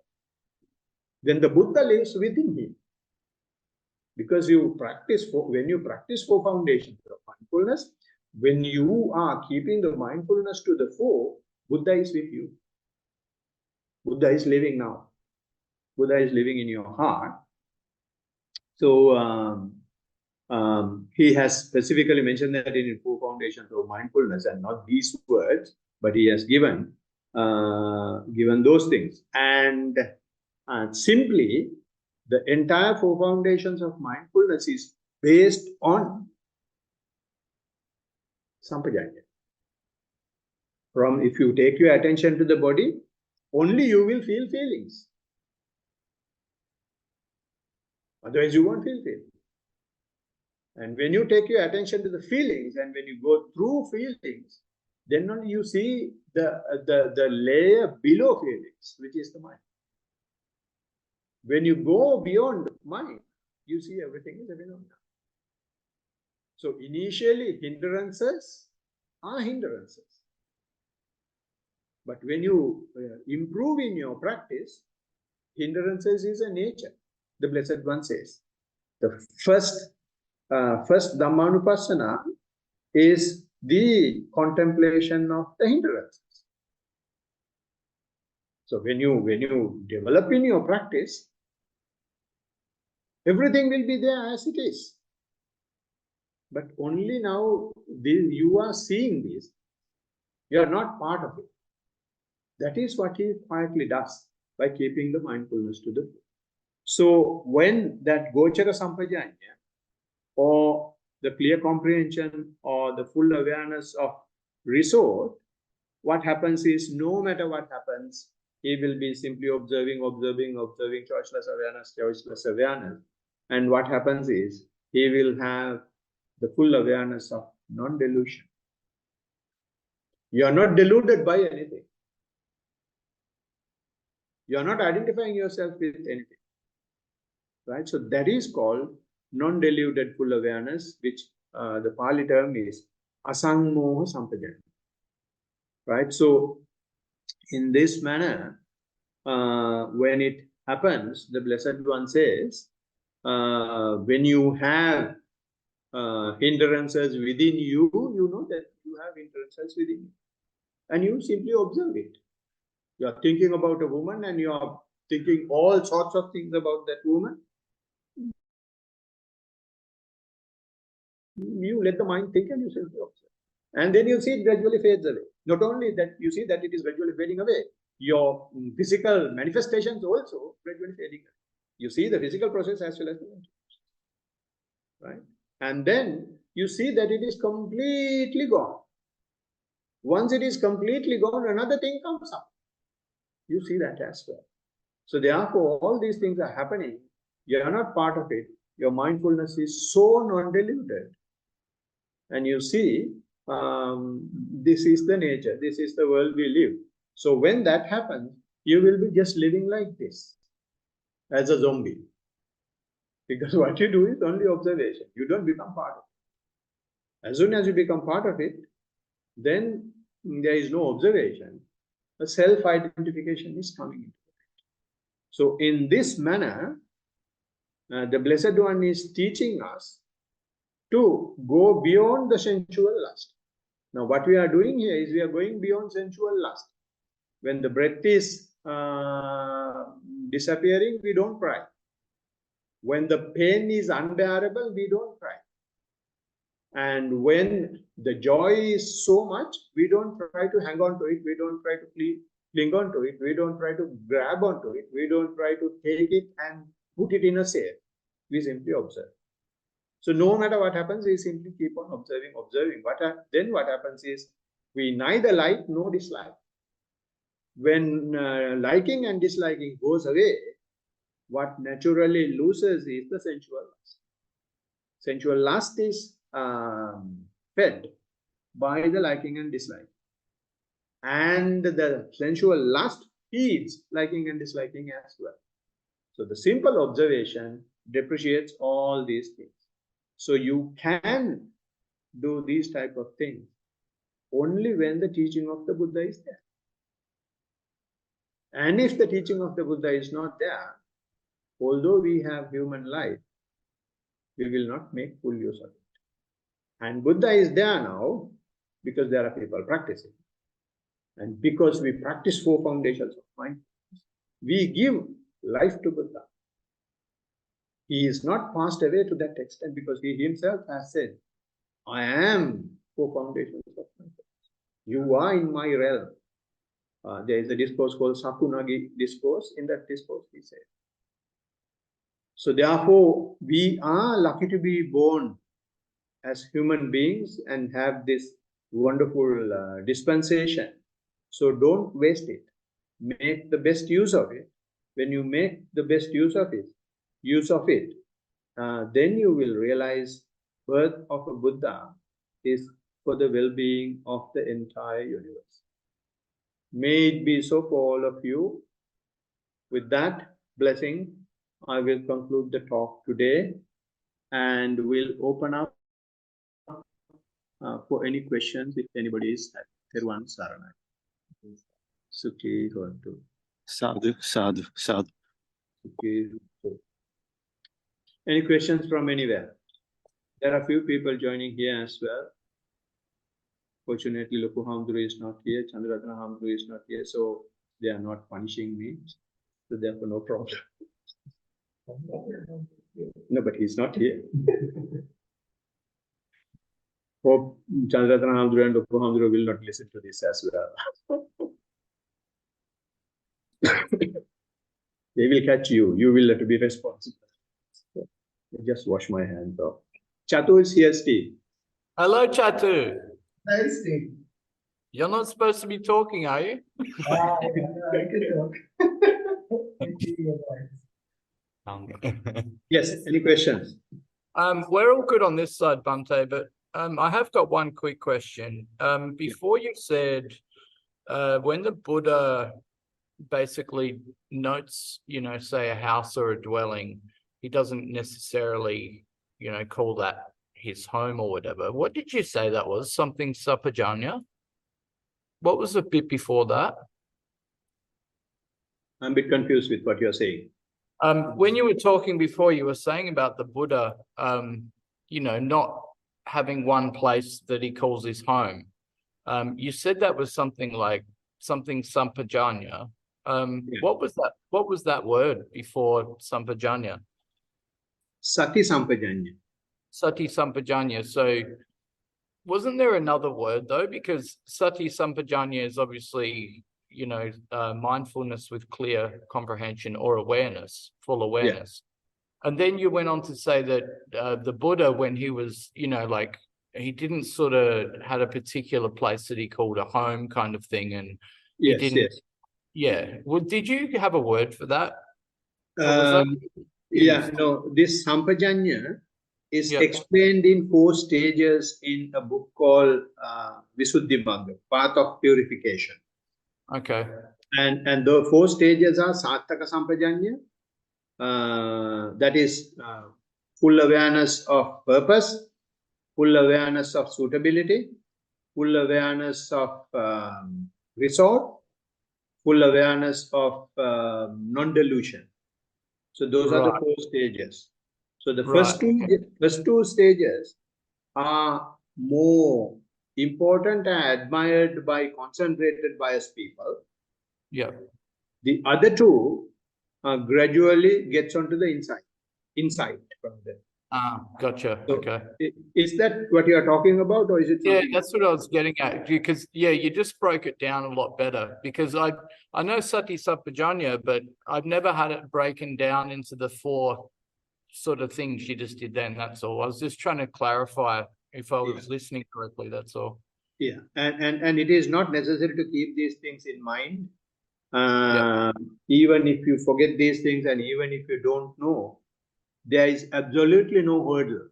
Then the Buddha lives within him. Because when you practice 4 foundations of mindfulness, when you are keeping the mindfulness to the fore, Buddha is with you. Buddha is living now. Buddha is living in your heart. So he has specifically mentioned that in 4 foundations of mindfulness, and not these words, but he has given those things. And simply, the entire 4 foundations of mindfulness is based on sampajanya. From if you take your attention to the body, only you will feel feelings. Otherwise, you won't feel feelings. And when you take your attention to the feelings, and when you go through feelings, then only you see the layer below feelings, which is the mind. When you go beyond mind, you see everything is a phenomena. So initially, hindrances are hindrances. But when you improve in your practice, hindrances is a nature. The Blessed One says, the first Dhammanupassana is the contemplation of the hindrances. So when you develop in your practice, everything will be there as it is. But only now you are seeing this. You are not part of it. That is what he quietly does by keeping the mindfulness to the full. So when that Gochara Sampajanya, or the clear comprehension, or the full awareness of resort, what happens is, no matter what happens, he will be simply observing, choiceless awareness. And what happens is, he will have the full awareness of non-delusion. You are not deluded by anything. You are not identifying yourself with anything. Right? So that is called non-deluded full awareness, which the Pali term is asangmoha sampajanya. Right? So in this manner, when it happens, the Blessed One says, when you have hindrances within you, you know that you have hindrances within you. And you simply observe it. You are thinking about a woman, and you are thinking all sorts of things about that woman. You let the mind think, and you simply observe. And then you see it gradually fades away. Not only that, you see that it is gradually fading away, your physical manifestations also gradually fading away. You see the physical process as well as the mental process. Right? And then you see that it is completely gone. Once it is completely gone, another thing comes up. You see that as well. So therefore, all these things are happening. You are not part of it. Your mindfulness is so non-deluded. And you see, this is the nature. This is the world we live. So when that happens, you will be just living like this, as a zombie. Because what you do is only observation. You don't become part of it. As soon as you become part of it, then there is no observation. A self-identification is coming into it. So in this manner, the Blessed One is teaching us to go beyond the sensual lust. Now, what we are doing here is we are going beyond sensual lust. When the breath is disappearing, we don't cry. When the pain is unbearable, we don't cry. And when the joy is so much, we don't try to hang on to it. We don't try to cling on to it. We don't try to grab onto it. We don't try to take it and put it in a safe. We simply observe. So no matter what happens, we simply keep on observing. Then what happens is, we neither like nor dislike. When liking and disliking goes away, what naturally loses is the sensual lust. Sensual lust is fed by the liking and dislike. And the sensual lust feeds liking and disliking as well. So the simple observation depreciates all these things. So you can do these type of things only when the teaching of the Buddha is there. And if the teaching of the Buddha is not there, although we have human life, we will not make full use of it. And Buddha is there now because there are people practicing. And because we practice 4 foundations of mindfulness, we give life to Buddha. He is not passed away to that extent because he himself has said, I am 4 foundations of mindfulness. You are in my realm. There is a discourse called Sakunagi discourse. In that discourse, he said. So therefore, we are lucky to be born as human beings and have this wonderful dispensation. So don't waste it. Make the best use of it. When you make the best use of it, then you will realize birth of a Buddha is for the well-being of the entire universe. May it be so for all of you. With that blessing, I will conclude the talk today and we'll open up for any questions if anybody is having. Thirwan Saranai. Sukhi Hotu. Sadhu, sadhu, sadhu. Any questions from anywhere? There are a few people joining here as well. Fortunately, Loku Hamduru is not here, Chandraratna Hamduru is not here, so they are not punishing me. So therefore, no problem. No, but he's not here. Hope Chandraratna Hamduru and Loku Hamduru will not listen to this as well. They will catch you. You will have to be responsible. Just wash my hands off. Chatu is here, Steve. Hello, Chatu. Hi, Steve. You're not supposed to be talking, are you? I can talk. Thank you. Yes, any questions? We're all good on this side, Bhante, but I have got one quick question. Before you said when the Buddha basically notes, say a house or a dwelling, he doesn't necessarily, call that his home or whatever. What did you say that was? Something sapajanya? What was the bit before that? I'm a bit confused with what you're saying. When you were talking before, you were saying about the Buddha, not having one place that he calls his home. You said that was something like something sampajanya. What was that? What was that word before sampajanya? Sati Sampajanya. Sati sampajanya. So wasn't there another word though? Because sati sampajanya is obviously, mindfulness with clear comprehension or awareness, full awareness. Yeah. And then you went on to say that the Buddha, when he was, he didn't sort of had a particular place that he called a home kind of thing. And he didn't. Yeah. Well, did you have a word for that? This Sampajanya is explained in 4 stages in a book called Visuddhimagga, Path of Purification. Okay. And the 4 stages are Sattaka Sampajanya, that is full awareness of purpose, full awareness of suitability, full awareness of resort, full awareness of non-delusion. So those are the 4 stages. So the first two stages are more important and admired by concentrated bias people. Yeah. The other 2 gradually gets onto the insight from them. Gotcha. So okay. Is that what you are talking about, or is it? Yeah, that's what I was getting at. Because you just broke it down a lot better. Because I know Sati Sampajanya, but I've never had it broken down into the 4 sort of things you just did then. That's all. I was just trying to clarify if I was listening correctly. That's all. Yeah, and it is not necessary to keep these things in mind. Even if you forget these things and even if you don't know, there is absolutely no hurdle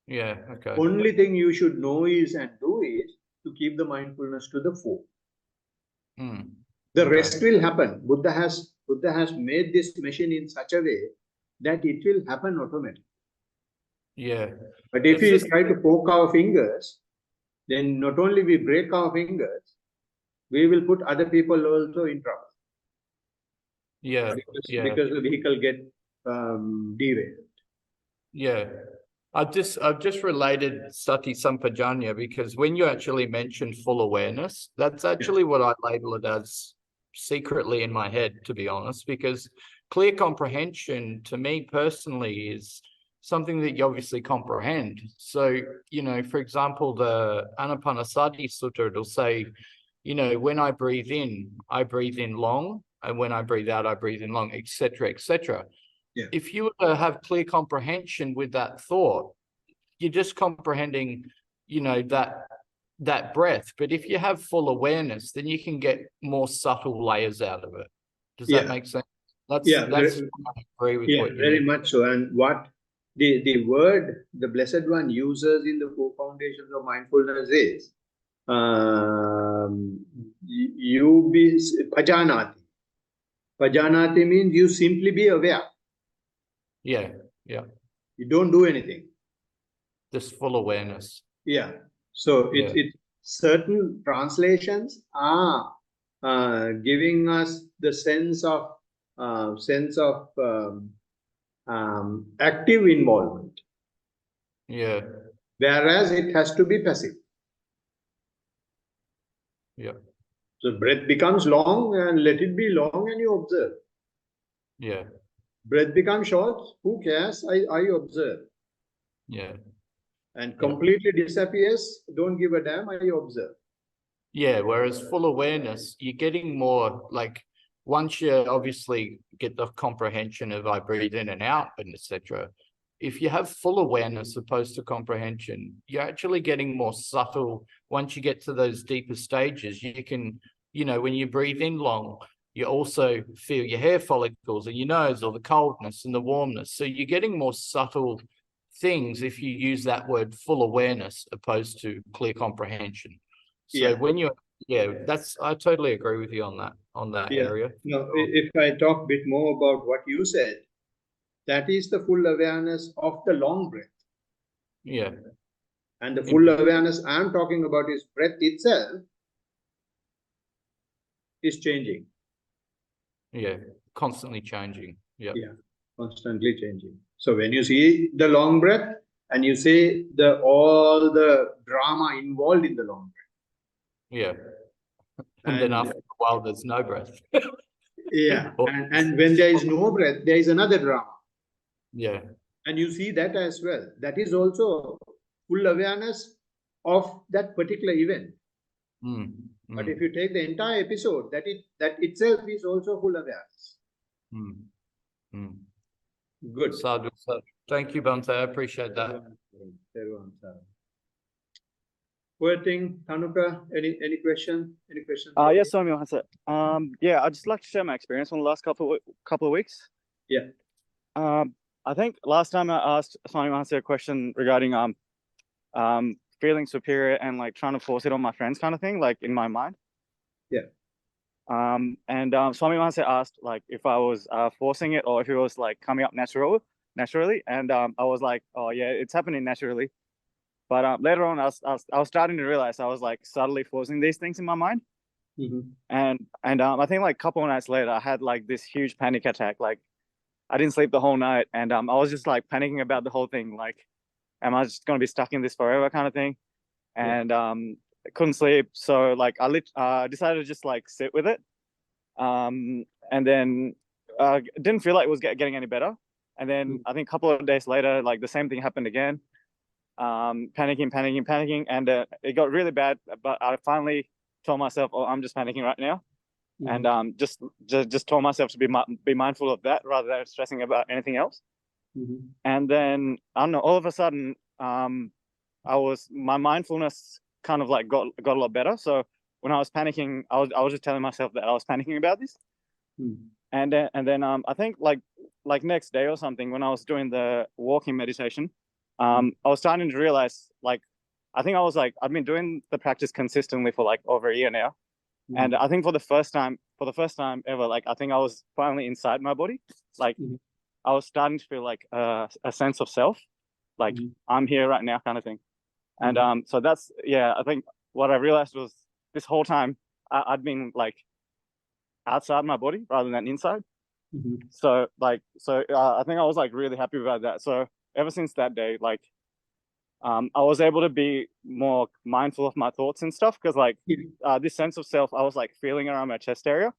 Yeah, okay. Only thing you should know is and do is to keep the mindfulness to the fore. Mm. The Okay. rest will happen. Buddha has made this machine in such a way that it will happen automatically. Yeah. But if It's we just- try to poke our fingers, then not only we break our fingers, we will put other people also in trouble. Yeah, Because the vehicle get derailed. yeah. I've just related Sati Sampajanya because when you actually mentioned full awareness, that's actually what I label it as secretly in my head, to be honest, because clear comprehension to me personally is something that you obviously comprehend. So, for example, the Anapanasati Sutta, it'll say, when I breathe in long, and when I breathe out, I breathe in long, etc., etc. Yeah. If you were to have clear comprehension with that thought, you're just comprehending, that breath. But if you have full awareness, then you can get more subtle layers out of it. Does that make sense? That's I agree with what you very mean. much so. And what the word the Blessed One uses in the four foundations of mindfulness is you be pajanati. Pajanati means you simply be aware. Yeah. You don't do anything. Just full awareness. Yeah. So Yeah. it certain translations are giving us the sense of active involvement, Yeah. whereas it has to be passive. Yeah. So breath becomes long and let it be long and you observe. Yeah. Breath becomes short, who cares? I observe. Yeah. And completely disappears, don't give a damn, I observe. Yeah, whereas full awareness, you're getting more like once you obviously get the comprehension of I breathe in and out and etc. If you have full awareness opposed to comprehension, you're actually getting more subtle. Once you get to those deeper stages, you can, when you breathe in long, you also feel your hair follicles and your nose or the coldness and the warmness. So you're getting more subtle things if you use that word full awareness opposed to clear comprehension. So when you, I totally agree with you on that area. No, if I talk a bit more about what you said, that is the full awareness of the long breath. Yeah. And the full awareness I'm talking about is breath itself is changing. Yeah, constantly changing. Yeah, constantly changing. So when you see the long breath and you see all the drama involved in the long breath. Yeah. And then after a while, there's no breath. Yeah. And when there is no breath, there is another drama. Yeah. And you see that as well. That is also full awareness of that particular event. But if you take the entire episode, that itself is also full awareness. Good. Sadhu. Thank you, Bhante. I appreciate that. Thing, Tanuka, any question? Any question? Yes, Swami Mahansa. Yeah, I'd just like to share my experience from the last couple of weeks. Yeah. I think last time I asked Swami Mahansa a question regarding feeling superior and like trying to force it on my friends kind of thing, like in my mind. Yeah. And Swami Mahansa asked like if I was forcing it or if it was like coming up naturally, and I was like, oh yeah, it's happening naturally. But later on, I was starting to realize I was like subtly forcing these things in my mind. And I think like a couple of nights later, I had like this huge panic attack. Like I didn't sleep the whole night, and I was just like panicking about the whole thing. Like, am I just gonna be stuck in this forever, kind of thing? And couldn't sleep, so like I decided to just like sit with it. And then didn't feel like it was getting any better. And then I think a couple of days later, like the same thing happened again. Panicking, and it got really bad. But I finally told myself, "Oh, I'm just panicking right now," and just told myself to be mindful of that rather than stressing about anything else. And then I don't know. All of a sudden, my mindfulness kind of like got a lot better. So when I was panicking, I was just telling myself that I was panicking about this. And then I think like next day or something, when I was doing the walking meditation, I was starting to realize, like, I think I was like, I've been doing the practice consistently for like over a year now. And I think for the first time ever, like, I think I was finally inside my body. Like, I was starting to feel like a sense of self, like I'm here right now kind of thing. And so that's, yeah, I think what I realized was this whole time I'd been like outside my body rather than inside. So like, I think I was like really happy about that. So ever since that day, like, I was able to be more mindful of my thoughts and stuff, because like this sense of self I was like feeling around my chest area.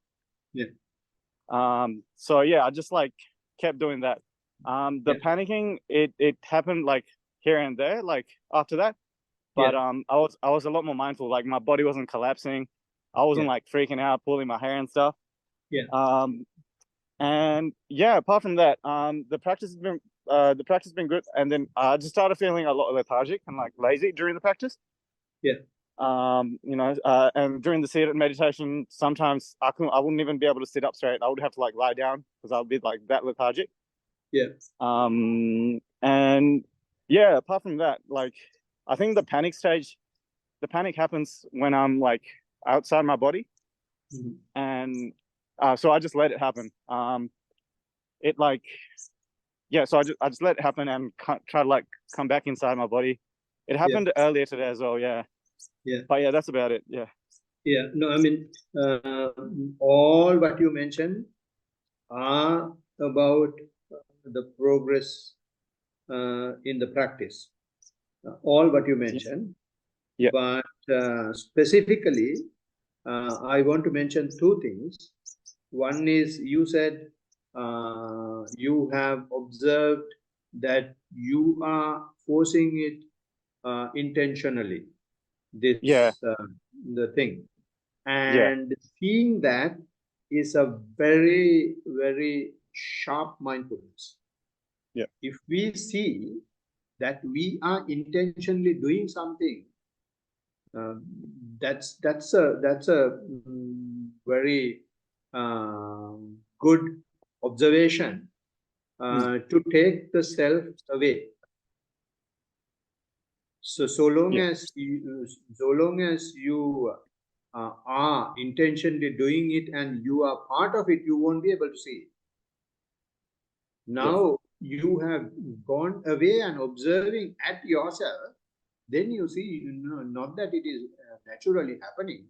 So yeah, I just like kept doing that. The panicking, it happened like here and there, like after that. But I was a lot more mindful. Like my body wasn't collapsing. I wasn't like freaking out, pulling my hair and stuff. And yeah, apart from that, the practice has been good. And then I just started feeling a lot lethargic and like lazy during the practice. You know, and during the seated meditation, sometimes I wouldn't even be able to sit up straight. I would have to like lie down because I would be like that lethargic. And yeah, apart from that, like, I think the panic happens when I'm like outside my body. And so I just let it happen. It like, yeah, so I just let it happen and try to like come back inside my body. It happened earlier today as well. But yeah, that's about it. No, I mean, all what you mentioned are about the progress in the practice. All what you mentioned. But specifically, I want to mention two things. One is, you said you have observed that you are forcing it intentionally, this the thing. And seeing that is a very, very sharp mindfulness. If we see that we are intentionally doing something, that's a very good observation to take the self away. So long as you are intentionally doing it and you are part of it, you won't be able to see it. Now you have gone away and observing at yourself, then you see, not that it is naturally happening.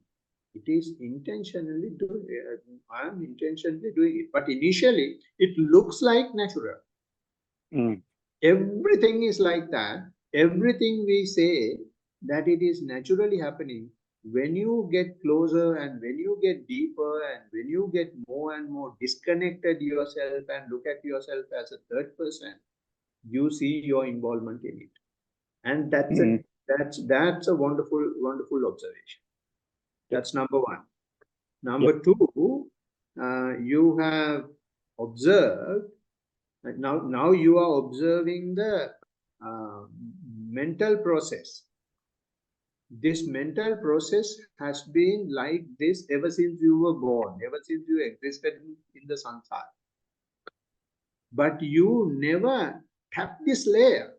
It is intentionally doing it. I am intentionally doing it. But initially, it looks like natural. Everything is like that. Everything we say that it is naturally happening. When you get closer and when you get deeper and when you get more and more disconnected yourself and look at yourself as a third person, you see your involvement in it. And that's a wonderful, wonderful observation. That's number one. Number two, you have observed, now you are observing the mental process. This mental process has been like this ever since you were born, ever since you existed in the samsara. But you never tapped this layer.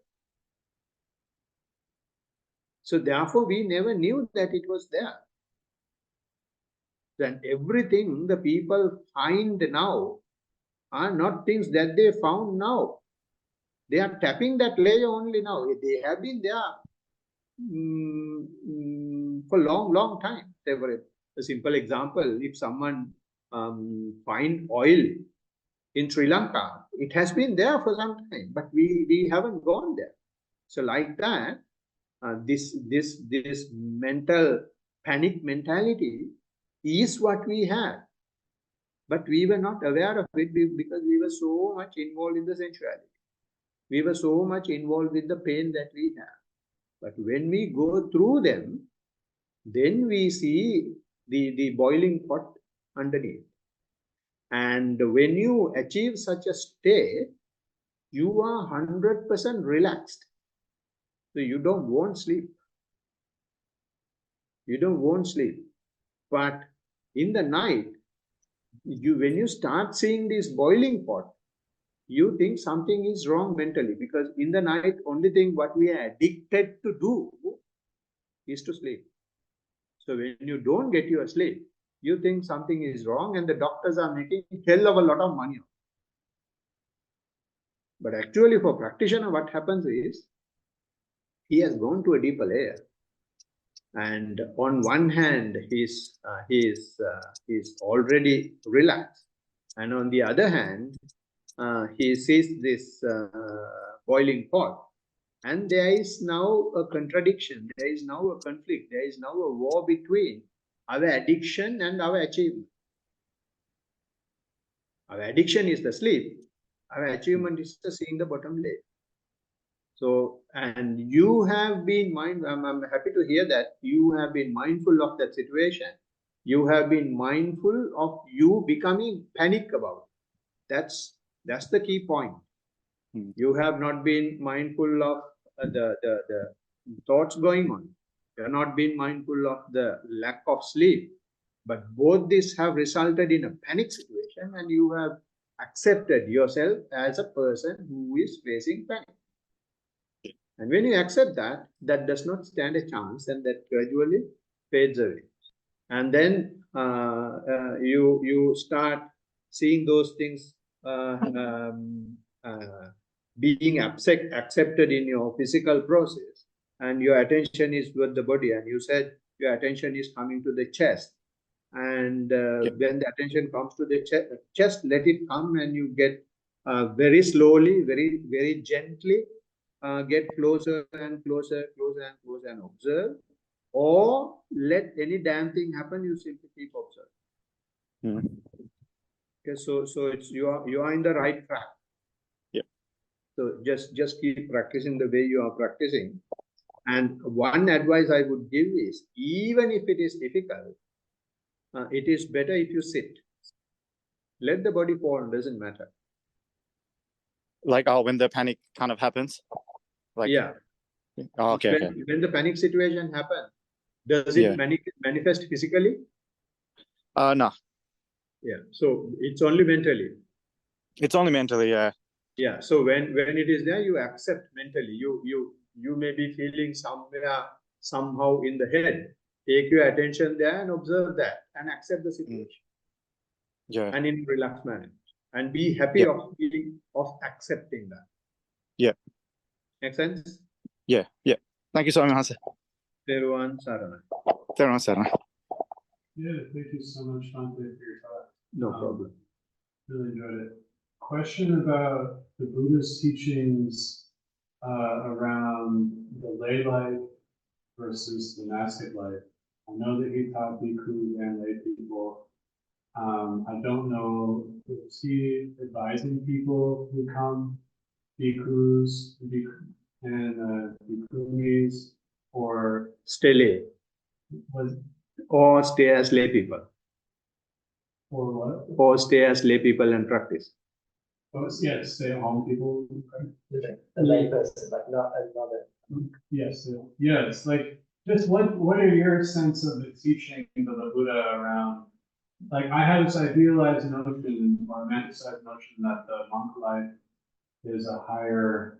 So therefore, we never knew that it was there. Then everything the people find now are not things that they found now. They are tapping that layer only now. They have been there for long time. A simple example, if someone find oil in Sri Lanka, it has been there for some time, but we haven't gone there. So like that, this mental panic mentality is what we had, but we were not aware of it because we were so much involved in the sensuality. We were so much involved with the pain that we have. But when we go through them, then we see the boiling pot underneath. And when you achieve such a state, you are 100% relaxed. So you don't want sleep. You don't want sleep. But in the night, when you start seeing this boiling pot, you think something is wrong mentally, because in the night, only thing what we are addicted to do is to sleep. So when you don't get your sleep, you think something is wrong, and the doctors are making hell of a lot of money. But actually, for practitioner, what happens is he has gone to a deeper layer, and on one hand, he's already relaxed, and on the other hand, he sees this boiling pot, and there is now a contradiction, there is now a conflict, there is now a war between our addiction and our achievement. Our addiction is the sleep, our achievement is the seeing the bottom layer. So, and you have been I'm happy to hear that you have been mindful of that situation. You have been mindful of you becoming panic about it. That's the key point. You have not been mindful of the thoughts going on. You have not been mindful of the lack of sleep. But both these have resulted in a panic situation, and you have accepted yourself as a person who is facing panic. And when you accept that, that does not stand a chance, and that gradually fades away. And then you start seeing those things being accepted in your physical process, and your attention is with the body. And you said your attention is coming to the chest. And when the attention comes to the chest, let it come, and you get very slowly, very gently get closer and closer and observe, or let any damn thing happen, you simply keep observing. Okay, so it's you are in the right track. So just keep practicing the way you are practicing. And one advice I would give is, even if it is difficult, it is better if you sit. Let the body fall, doesn't matter. Like when the panic kind of happens? Like, yeah. Oh, okay, when the panic situation happens, does it manifest physically? No. Yeah. So it's only mentally. It's only mentally, yeah. Yeah. So when it is there, you accept mentally. You may be feeling somewhere, somehow in the head. Take your attention there and observe that, and accept the situation. Yeah. And in a relaxed manner, and be happy of feeling, of accepting that. Yeah. Make sense? Yeah. Thank you so much. Teruvan Sarana. Teruvan Sarana. Yeah, thank you so much, Shante, for your talk. No problem. Really enjoyed it. Question about the Buddha's teachings around the lay life versus the monastic life. I know that he taught bhikkhus and lay people. I don't know, is he advising people who come, bhikkhus and bhikkhunis, or Stay lay. Or stay as lay people. Or what? Or stay as lay people and practice. Oh, yes, stay at home people. The lay person, but not another. Yes, like just what are your sense of the teaching of the Buddha around? Like I have this idealized notion or romanticized notion that the monk life is a higher,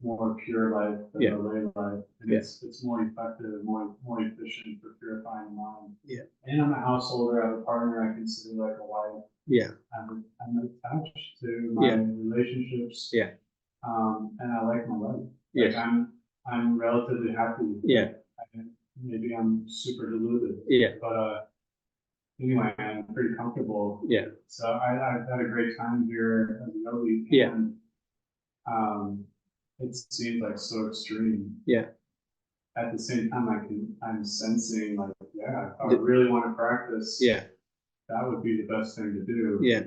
more pure life than the lay life, and it's more effective, more efficient for purifying the mind. Yeah. And I'm a householder, I have a partner I consider like a wife. Yeah. I'm attached to my relationships. Yeah. And I like my life. Yes. Like I'm relatively happy. Yeah. Maybe I'm super deluded. Yeah. But anyway, I'm pretty comfortable. Yeah. So I've had a great time here as a yogi. Yeah. And it seems like so extreme. Yeah. At the same time, I'm sensing like, if I really want to practice, that would be the best thing to do. Yeah.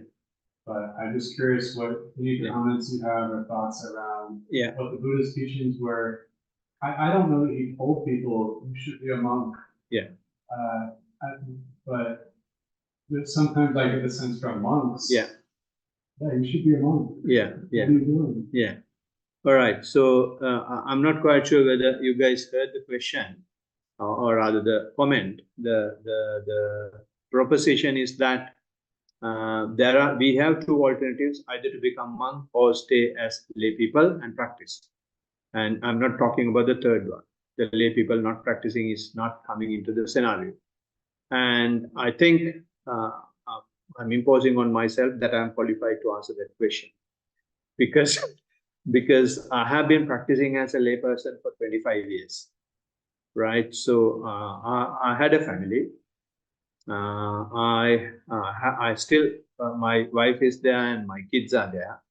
But I'm just curious what any comments you have or thoughts around what the Buddha's teachings were. I don't know that he told people you should be a monk. Yeah. But sometimes I get the sense from monks. Yeah. You should be a monk. Yeah. What are you doing? Yeah. All right. So I'm not quite sure whether you guys heard the question, or rather the comment. The proposition is that we have two alternatives: either to become monk or stay as lay people and practice. And I'm not talking about the third one. The lay people not practicing is not coming into the scenario. And I think I'm imposing on myself that I'm qualified to answer that question, because I have been practicing as a layperson for 25 years, right? So I had a family. I still, my wife is there and my kids are there.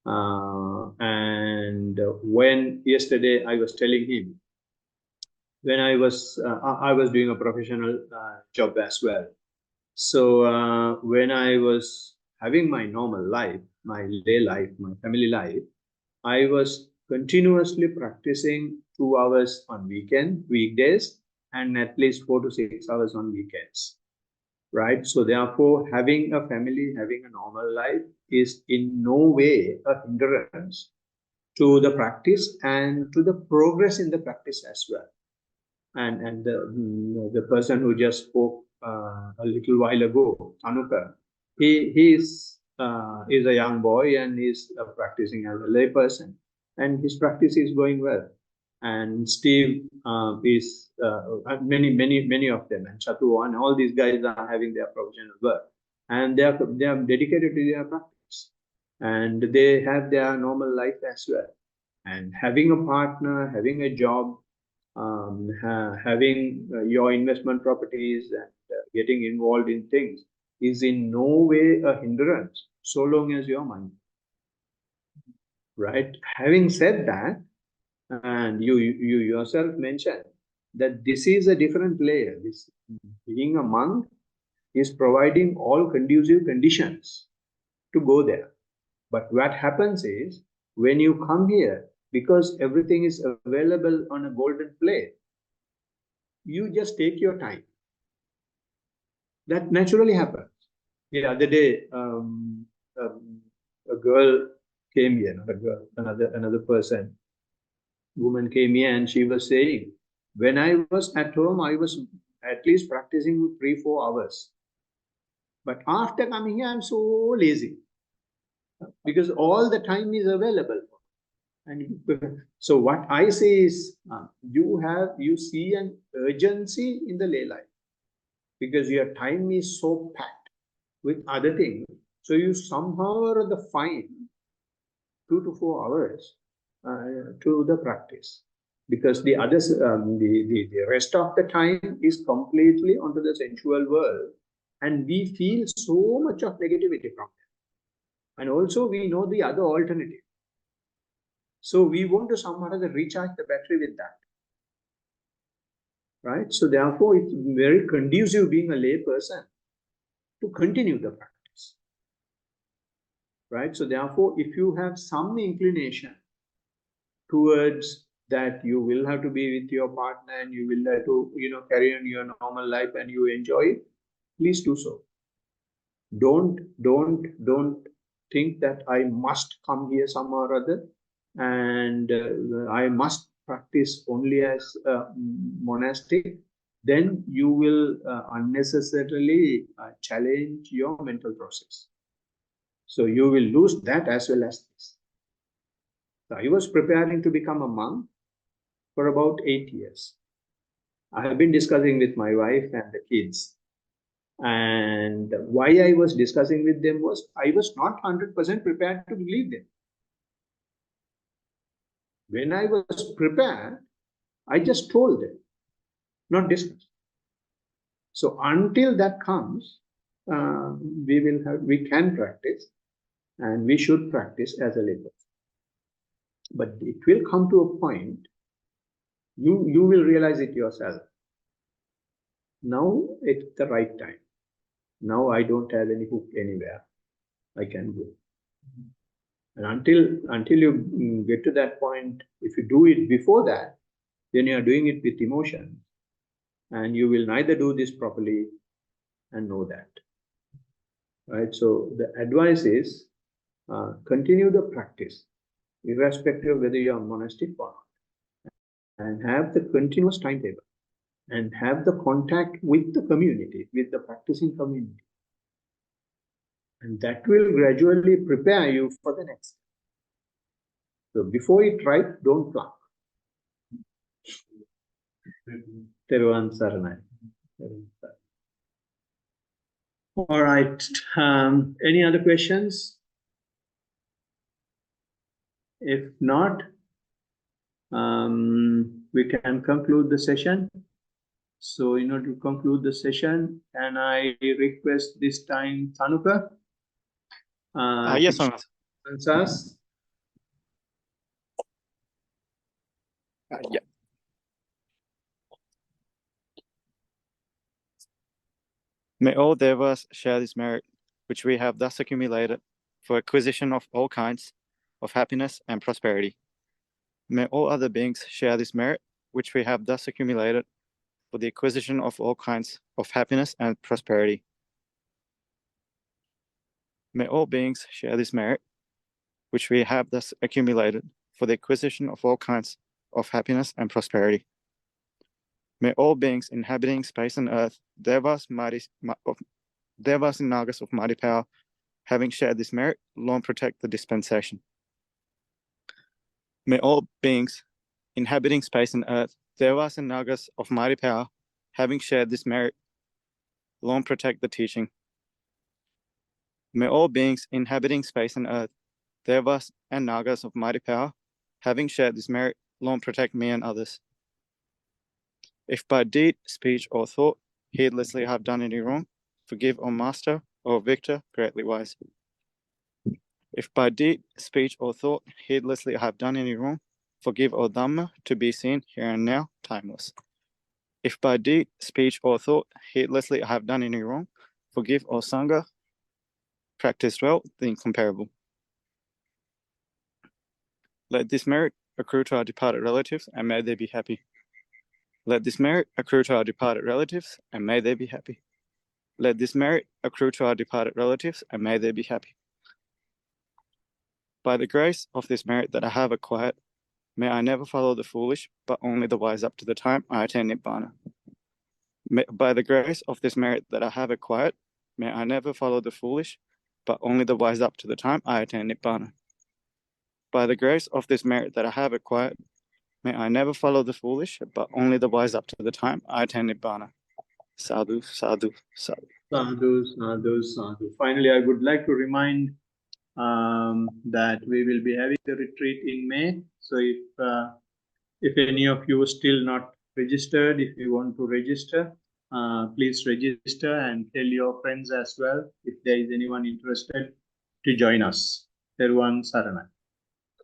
And when yesterday I was telling him, when I was doing a professional job as well. So when I was having my normal life, my lay life, my family life, I was continuously practicing 2 hours on weekdays, and at least 4 to 6 hours on weekends. Right? So therefore, having a family, having a normal life is in no way a hindrance to the practice and to the progress in the practice as well. And the person who just spoke a little while ago, Anuka, he is a young boy and he's practicing as a layperson, and his practice is going well. And Steve is many of them, and Chatu and all these guys are having their professional work, and they are dedicated to their practice, and they have their normal life as well. And having a partner, having a job, having your investment properties and getting involved in things is in no way a hindrance, so long as you're money. Right? Having said that, and you yourself mentioned that this is a different layer. This, being a monk is providing all conducive conditions to go there. But what happens is, when you come here, because everything is available on a golden plate, you just take your time. That naturally happens. The other day, a girl came here, not a girl, another person, woman came here, and she was saying, when I was at home, I was at least practicing 3-4 hours. But after coming here, I'm so lazy because all the time is available. And so what I say is, you see an urgency in the lay life because your time is so packed with other things. So you somehow or other find 2 to 4 hours to the practice, because the others, the rest of the time is completely onto the sensual world, and we feel so much of negativity from it. And also we know the other alternative. So we want to somehow or other recharge the battery with that. Right? So therefore, it's very conducive being a lay person to continue the practice. Right? So therefore, if you have some inclination towards that, you will have to be with your partner and you will have to, carry on your normal life and you enjoy it, please do so. Don't think that I must come here somehow or other and I must practice only as monastic. Then you will unnecessarily challenge your mental process. So you will lose that as well as this. So I was preparing to become a monk for about 8 years. I have been discussing with my wife and the kids. And why I was discussing with them was I was not 100% prepared to believe them. When I was prepared, I just told them, not discussed. So until that comes, we can practice, and we should practice as a layperson. But it will come to a point, you will realize it yourself. Now it's the right time. Now I don't have any hook anywhere. I can go. And until you get to that point, if you do it before that, then you are doing it with emotion, and you will neither do this properly and know that. Right? So the advice is continue the practice, irrespective of whether you are monastic or not, and have the continuous timetable, and have the contact with the community, with the practicing community. And that will gradually prepare you for the next. So before you try, don't flunk. Teruvan Saranai. All right. Any other questions? If not, we can conclude the session. So in order to conclude the session, can I request this time Tanuka? Yes, to Swami. chant us? Yeah. May all devas share this merit, which we have thus accumulated for acquisition of all kinds of happiness and prosperity. May all other beings share this merit, which we have thus accumulated for the acquisition of all kinds of happiness and prosperity. May all beings share this merit, which we have thus accumulated for the acquisition of all kinds of happiness and prosperity. May all beings inhabiting space and earth, devas and nagas of mighty power, having shared this merit, long protect the dispensation. May all beings inhabiting space and earth, devas and nagas of mighty power, having shared this merit, long protect the teaching. May all beings inhabiting space and earth, devas and nagas of mighty power, having shared this merit, long protect me and others. If by deed, speech, or thought, heedlessly I have done any wrong, forgive, O Master, O Victor, greatly wise. If by deed, speech, or thought, heedlessly I have done any wrong, forgive, O Dhamma, to be seen here and now, timeless. If by deed, speech, or thought, heedlessly I have done any wrong, forgive, O Sangha, practice well, the incomparable. Let this merit accrue to our departed relatives, and may they be happy. Let this merit accrue to our departed relatives, and may they be happy. Let this merit accrue to our departed relatives, and may they be happy. By the grace of this merit that I have acquired, may I never follow the foolish, but only the wise up to the time I attain Nibbana. By the grace of this merit that I have acquired, may I never follow the foolish, but only the wise up to the time I attain Nibbana. By the grace of this merit that I have acquired, may I never follow the foolish, but only the wise up to the time I attain Nibbana. Sadhu, sadhu, sadhu. Sadhu, sadhu, sadhu. Finally, I would like to remind that we will be having the retreat in May. So if any of you are still not registered, if you want to register, please register and tell your friends as well if there is anyone interested to join us. Teruvan Saranai.